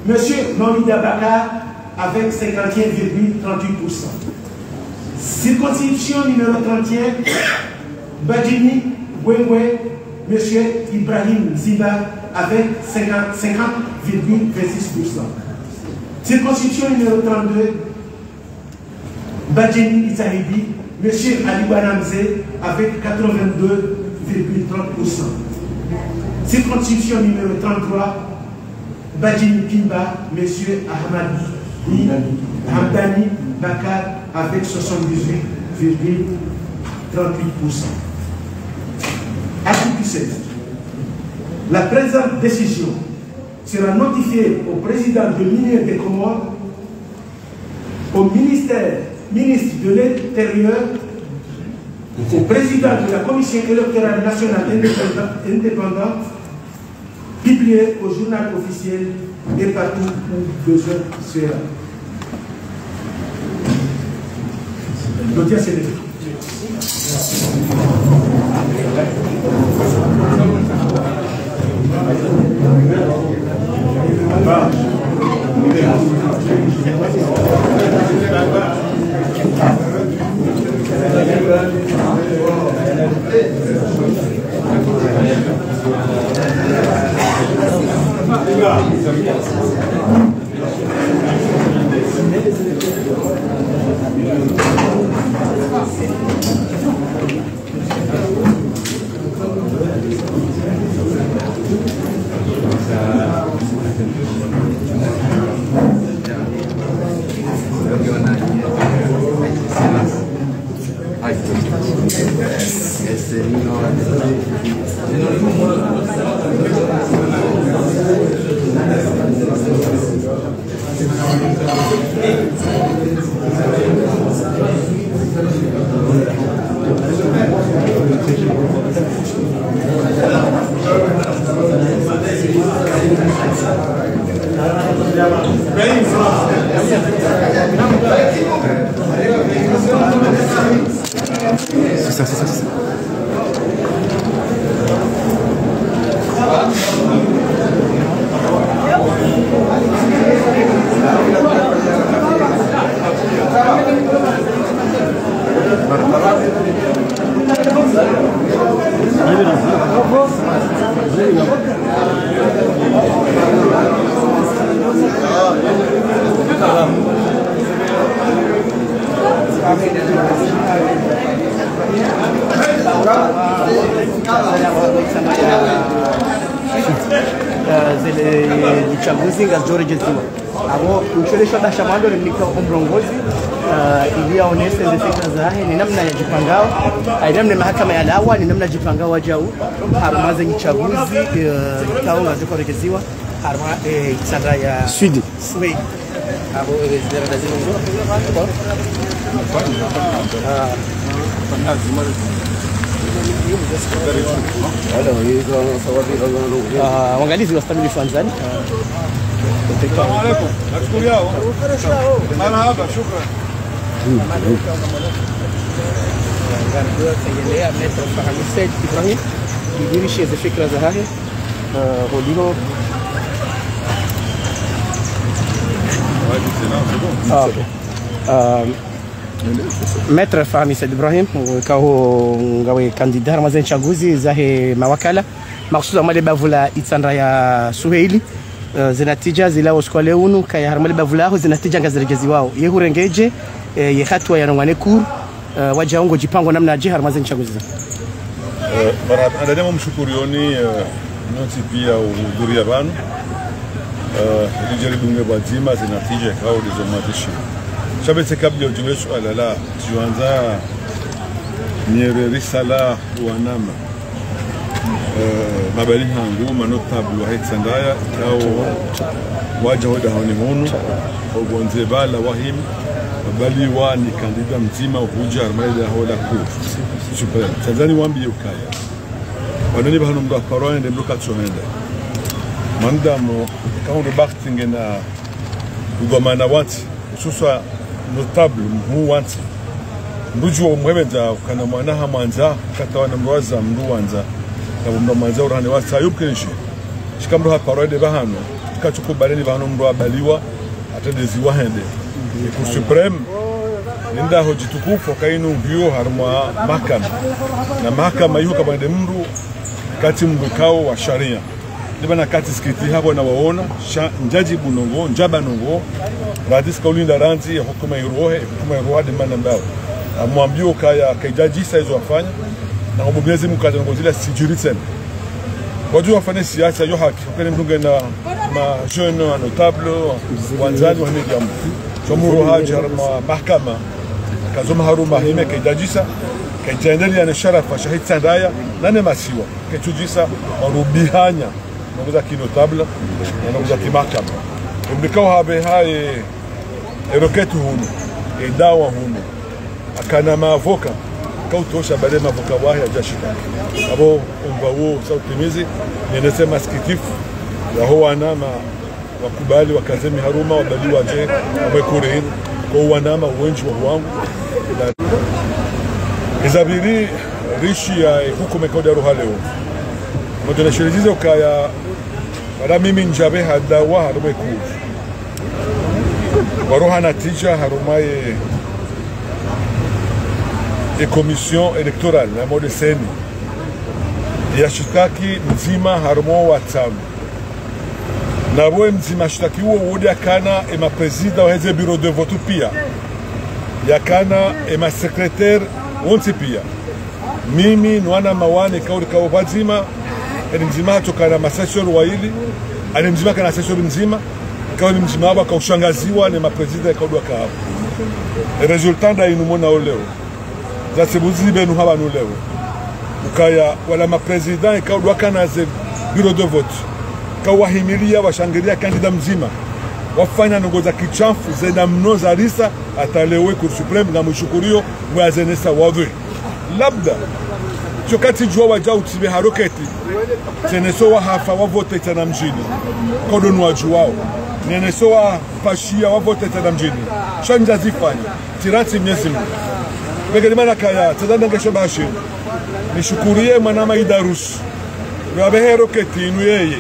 Monsieur Mamida Bakar avec 51,38%. Circonscription numéro 31, Badjini Wengwe, Monsieur Ibrahim Ziba avec 50,26%. Circonscription numéro 32, Badjini Itsahidi, Monsieur Ali Banamze avec 82,30%. Circonscription numéro 33, Badjini Kimba, Monsieur Hamdani Bakar avec 78,38%. Article 7. La présente décision sera notifiée au président de l'Union des Comores, au ministre de l'Intérieur, au président de la Commission électorale nationale indépendante, publié au journal officiel et partout où besoin sera. L'audience est levée. C'est ça. Uchaguzi ngazizorejeziwa abo ucheleshwa dashamando limnika umrongozi ili aonese fikra zahe ni namna ya jipangao namna mahakama ya dawa ni namna jipangao wajau harumaze uchaguzi ikaonga zikorejeziwa haruma sandra ya Sweden abo zera dazimo waangalizi wastamili Tanzania. Assalamu alaykum. Nashukuru yao. Marhaba, shukran. Tunaendelea Metro Fahamised Ibrahim kidirishe za fikra za hahe hodino Metro Fahamised Ibrahim kao ngawe kandida Ramazan chaguzi zahe mawakala maksuda mali bavula itsandra ya Suheili zinatija zilao skole unu kaya harmali bavulaho zinatija ngazirejezi wao yehurengeje ye hatwa ya rongwane kuru wajaongo jipango namna je Ramazan chaguzi marhaba andani mshukurioni noti pia uhudhuria banu lijaribu ngebazima zinatija kao dizomatishi shabete kabla ujue swala la tuanza nyere risala wanama mabali hangu manotable wa hetsandaya kao waja hoda honi hunu ogonze bala wahim bali wa ni kandida mzima uhuja armaida hoda ku super Tanzania wambi ukaya wanani bahano mda parole de bloka tsohenda mandamo kao de baktingena ugomana wati suswa notable mu wati mbuju umwebenza kana mwana hamanza katawana mwaza mndu wanza na mndu manza urane wasa yubkenshi shikamro ha parade bahano kachukubaleni bahano mndu abaliwa atendezi wahende ku supreme ninda hoji tukufu kainu vyo harma mahakama na mahakama hiyo kabande mndu kati mndu kao wa sharia libana kati skiti habo na waona njaji bunongo njaba nongo radis kaulinda ranzi ya hukuma irohe de manambao amwambio kaya kajaji saizo afanya na mbonyezi mkaza ngozila sijuri tena wajua afanye siasa yo haki kwa mtunga na ma jeune notable wanzani wa medium chomuro haja ma mahakama kazoma haruma hime kajajisa kajaendelea na sharafa shahid sandaya nane masiwa kachujisa warubihanya ngoza kinotable na ngoza kimahakama mbikao habe hai eroketu hunu edawa hunu akana maavoka kautosha bale maavoka wahi ajashika abo umbawo sautimizi ninasema sikitifu ya ho wanama wakubali wakazemi haruma wabali waje wamekure kwa wanama wengi wa wangu izabiri rishi ya hukume kodi ya roha leo mtona shirizize ukaya wala mimi njabe hadawa harume kuu waroha natija harumaye et commission électorale na mode seni ya shitaki mzima harmo watsamu na wewe mzima shitaki huo wodi akana ema president wa heze bureau de vote pia yakana ema secrétaire wonti pia mimi nwana mawane kauri kao bazima eni mzima tokana masession waili ani mzima kana session mzima kauri mzima haba kaushangaziwa ni mapresident kaudwa kahabu resultat da inumona oleo za sebuzi benu haba nuleo ukaya wala mapresident ikaudwa kana ze bureau de vote kawahimilia washangilia kandida mzima wafanya nongoza kichafu zena mnoza risa atalewe Cour supreme na mshukurio mwazenesa wadwe labda chokati jua waja utibe haroketi teneso wa hafa wavote tena mjini kodonu wajuwao neneso wa pashia wavote tena mjini shanja zifanya tirati mnyesimu begelimana kaya tazanda ngesho bashi nishukurie manama idarusu wabehe roketi inu yeye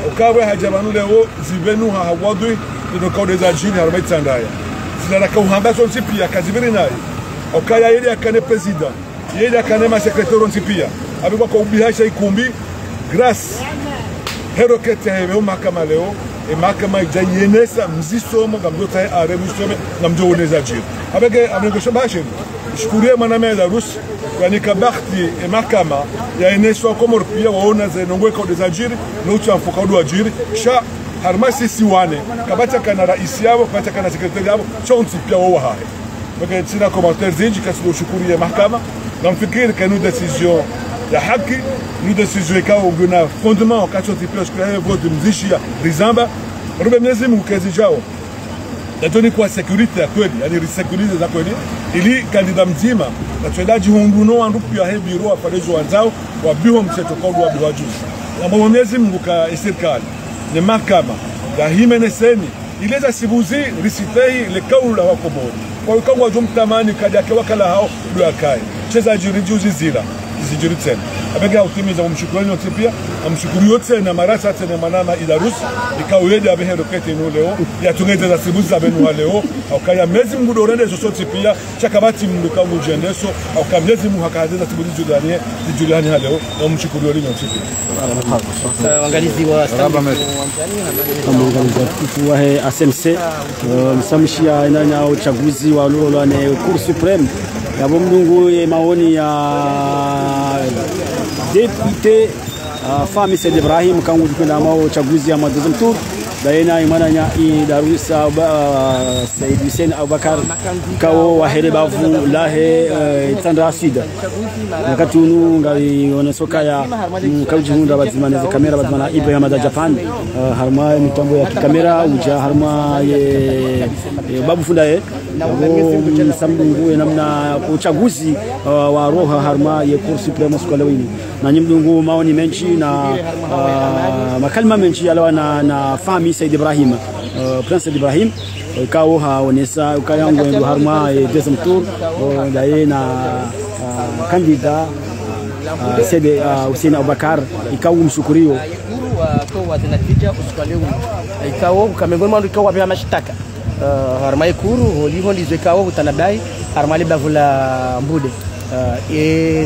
ukawe hajabanu leo zibenu hawadwi ndokaode za jini harumait sandaya zinara kauhambazo nsipia kazibiri naye ukaya yeye akane president yeye akane ma secrétaire nsipia abikwa kwa ubihasha ikumbi grâce herokete hebe mahakama leo mahakama ijayenesa mzisomo ngamjota are mzisome ngamjowoneza jini abege amnegosho bashi shukurie maname za Rusi yani kabakti mahakama ya eneswa komor pia waona zenongwe kwa dezajiri na uchafu kwa ajiri sha harmasi siwane kabata kana rais yao kabata kana sekretari yao chonti pia wao hai baka tina commentaire zinji kasi shukurie mahakama na mfikiri kanu decision ya haki ni decision kao nguna fondement kachoti pia shukuru vote mzishia rizamba robe mnyezi mkazi jao natoni kwa security ya kweli yani security za kweli ili kandida mzima na tuendaji hunduno wandupu ya biro afalezo wanzao wa biho mseto kwa wa biho juzi na mwonyezi Mungu ka serikali ni mahakama ya himeneseni ileza sibuzi risitei le kaula wako bora kwa kwa jumtamani kadi yake wakala hao ndio akae cheza jirijuzi zila zijuri tena abega utimiza umshukurani wote pia amshukuru yote na marasa tena manama idarus ikawede abehe rokete no leo ya tungeze za sibuzi za benu leo au kaya mezi mgudo orende zosote pia chakabati mnuka mujendeso au kamezi mu hakazeza sibuzi judanie Juliani leo na umshukuru yote nyote angalizi wa wa SMC msamishia inanya uchaguzi wa lolo na Cour supreme ya bomdungu maoni ya député Fami Said Ibrahim kangu kwenda mao uchaguzi ya deuxième tour baina imananya Idarusa Said Hussein Abubakar kao wahere bavu lahe tanda asida wakati unu ngali onesoka ya kaujihunda bazimana za kamera bazimana Ibrahim da Japan harma mitambo ya kamera uja harma ye babu fundaye samdungu namna uchaguzi wa roha harma ye Cour supreme skolewini na nyimdungu maoni menchi na makalma menchi yalawa na Fami Said Ibrahim Prince Ibrahim kao haonesa kayangu ndo harma deuxième tour daye na candidat Sede Hussein Abubakar ikawa mshukurio kwa natija usikwaleo ikawa kamengoni mwandu ikawa bila mashtaka harma ikuru holiho ndizo ikawa utanabai harma libavula mbude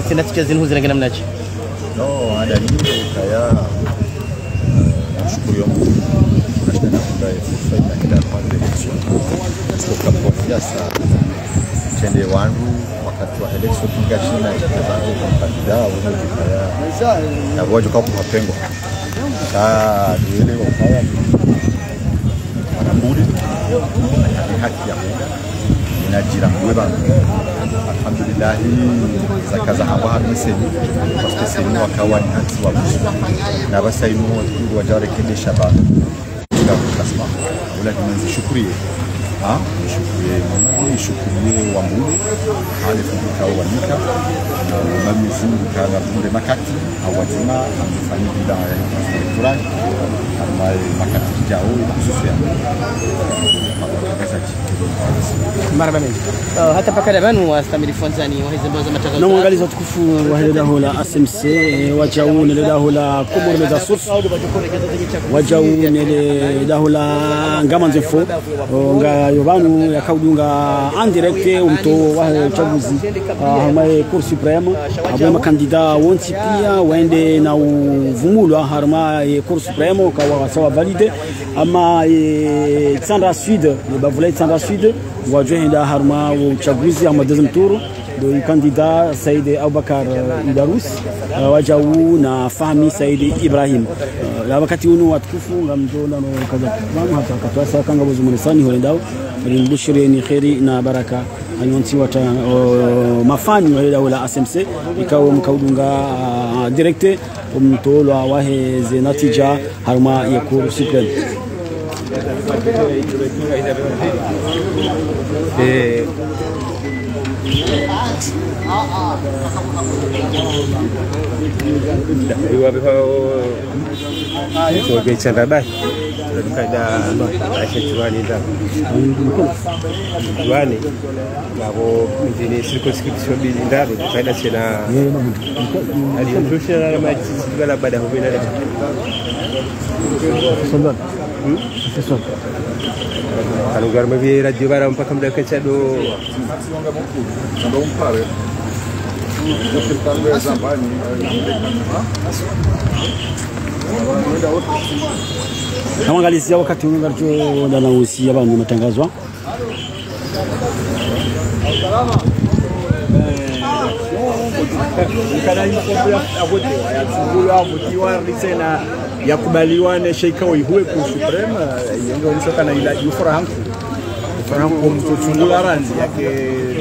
senatija zinu zirengena mnachi no ada nyingi kaya mshukurio tunashindana kudai fursa ya kila pande election kwa siasa tende wandu wakati wa election tungashinda kutazama kwa kandida kaya na wajo kwa mapengo ile wakaya wanabudi haki ya inajira mweba alhamdulillah zakaza hawa miseni kwa sisi wakawa ni hati wa na basainu wa jarekebisha baba kwa plasma wala tunazishukuru nishukuriye Wambulu alifundika wanika na mamizingu kana bure makati awazima amefanya bila electoral kama makati jao kususia maraba mengi hata paka dabanu wastamili fonzani wahizo za matangazo na mwangalizi watukufu wa hilo la ASMC wajau ne la komoro za source wajau ne la ngama nzefo nga yobanu yakaudunga en direct umto wa uchaguzi harma cour supreme aboma kandida wonti pia waende na uvumulwa harma cour supreme kwa sawa valide ama Tsandra Sud le bavulai Tsandra Sud wajenda harma uchaguzi ama deuxième tour do candidat Said Abubakar Idarus wajau na Fahmi Said Ibrahim la wakati unu watukufu ngamjona no kaza mama hata katwasa kanga bozumulisani holendao nimbushire ni khairi na baraka anyonti wata mafani wala ASMC ikawa mkaudunga direct umtolwa wahe zenatija harma ya cour supreme sebagai candabas daripada Asyatuani dah Tuani baru ini circonscription Bilindar daripada sena ali inclusion dalam majlis segala pada hubungan ada sondon kalau garma vi radio barang pakam dah kecado na mwangalizia wakati ungarjo na nausia abantu matangazwa kana impombea avote ya avotiwa risena yakubaliwa na Sheikh Oihuwe ku Supreme yengo nisokana ila yufra hangu mtuchungula ranzi yake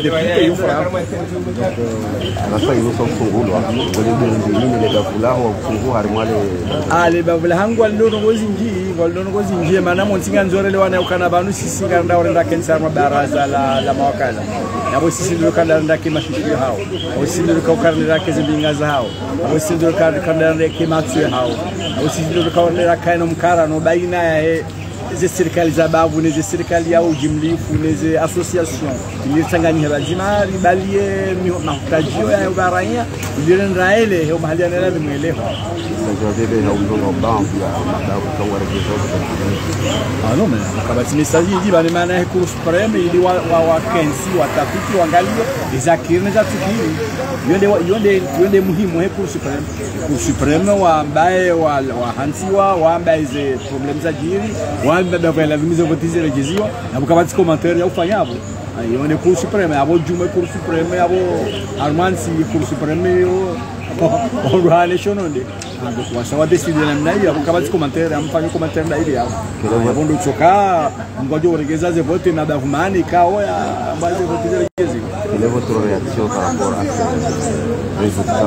deputy yufra anasa yuso kufungulwa ngoli ndio ile gavulaho wa kufungua harimwale ale bavula hangu walongozi njie maana montinga nzorele wana ukana banu sisi nganda orenda kensa mabaraza la mawakala nabo sisi ndio kanda ndake mashishi hao au sisi ndio kaukana ndake zimbingaza hao au sisi ndio kanda ndake matsu hao au sisi ndio kaukana ndake no mkara no baina ya ze serikali za babu neze serikali ya ujimlifu neze association ilitanganyika lazima libalie mahutajio ya ubaranya ilirendaele hiyo mahali anaenda nimuelewa ndio ya udongo bangu ya madao kwa rejesho no mais kabati message hii bali maana ya cour supreme ili wa kensi watafiti waangalie izakirne za tukiri yonde muhimu ya cour supreme wa ambaye wa hansiwa wa ambaye ze problem za jiri wanda davela vimizo votizi rejeziwa na bukabati commentaire ya ufanyabo yone cour supreme abo jume cour supreme abo armansi cour supreme yo on shononde kwa sawa decide namna hiyo bukabati commentaire amfanye commentaire na ile yao bondo choka ngojo regeza ze vote na davumani kao ya ambaye votizi rejeziwa ile votre réaction par rapport à ce résultat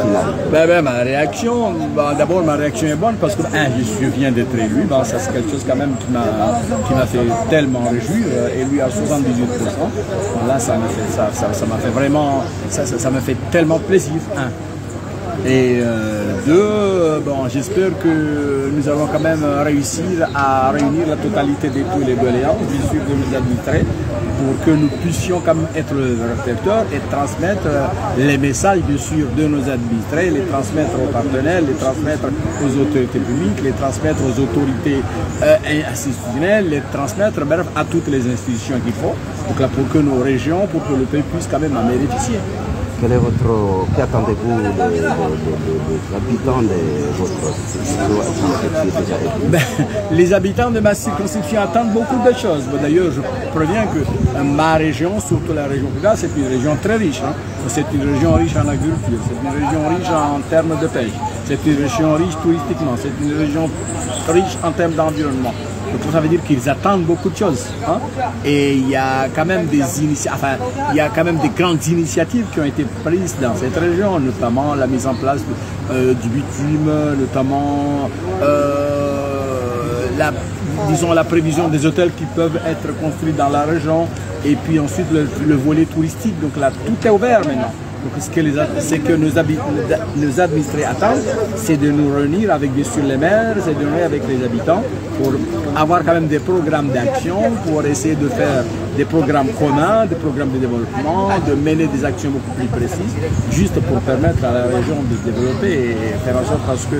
final? Ma réaction, d'abord ma réaction est bonne parce que je viens d'être élu, ça c'est quelque chose quand même qui m'a fait tellement réjouir, élu à 78%. Là ça m'a fait vraiment, ça m'a fait tellement plaisir. Et deux, bon, j'espère que nous allons quand même réussir à réunir la totalité de tous les doléances, bien sûr, de nos administrés, pour que nous puissions quand même être le récepteur et transmettre les messages, bien sûr, de nos administrés, les transmettre aux partenaires, les transmettre aux autorités publiques, les transmettre aux autorités institutionnelles, les transmettre bref, à toutes les institutions qu'il faut, donc, pour que nos régions, pour que le pays puisse quand même en bénéficier. Qu'attendez-vous des habitants de votre circonscription? Les habitants de ma circonscription attendent beaucoup de choses. D'ailleurs, je préviens que ma région, surtout la région Puglia, c'est une région très riche. Hein. C'est une région riche en agriculture, c'est une région riche en termes de pêche, c'est une région riche touristiquement, c'est une région riche en termes d'environnement. Donc ça veut dire qu'ils attendent beaucoup de choses. Hein? Et il y a quand même il y a quand même des grandes initiatives qui ont été prises dans cette région, notamment la mise en place du bitume, notamment la prévision des hôtels qui peuvent être construits dans la région, et puis ensuite le volet touristique. Donc là, tout est ouvert maintenant. Donc ce que nos administrés attendent, c'est de nous réunir avec bien sûr les maires, c'est de nous réunir avec les habitants pour avoir quand même des programmes d'action, pour essayer de faire des programmes communs, des programmes de développement, de mener des actions beaucoup plus précises, juste pour permettre à la région de se développer et faire en sorte que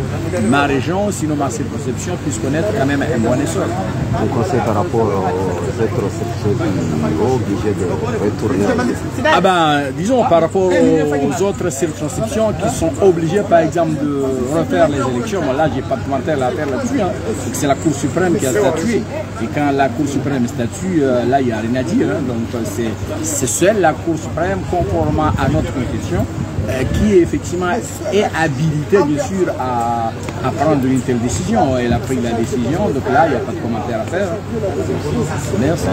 ma région, sinon ma circonscription, puisse connaître quand même un bon essor. Un conseil par rapport aux autres sections qui sont obligées de retourner? Ah ben, disons par rapport aux autres circonscriptions qui sont obligées par exemple de refaire les élections, bon, là j'ai pas de commentaire là-dessus, hein. C'est la Cour suprême qui a statué, et quand la Cour suprême statue, là il n'y a rien à dire, hein. Donc c'est seule la Cour suprême, conformément à notre constitution, qui effectivement est habilitée bien sûr à prendre une telle décision. Elle a pris la décision, donc là il n'y a pas de commentaire à faire. Merci.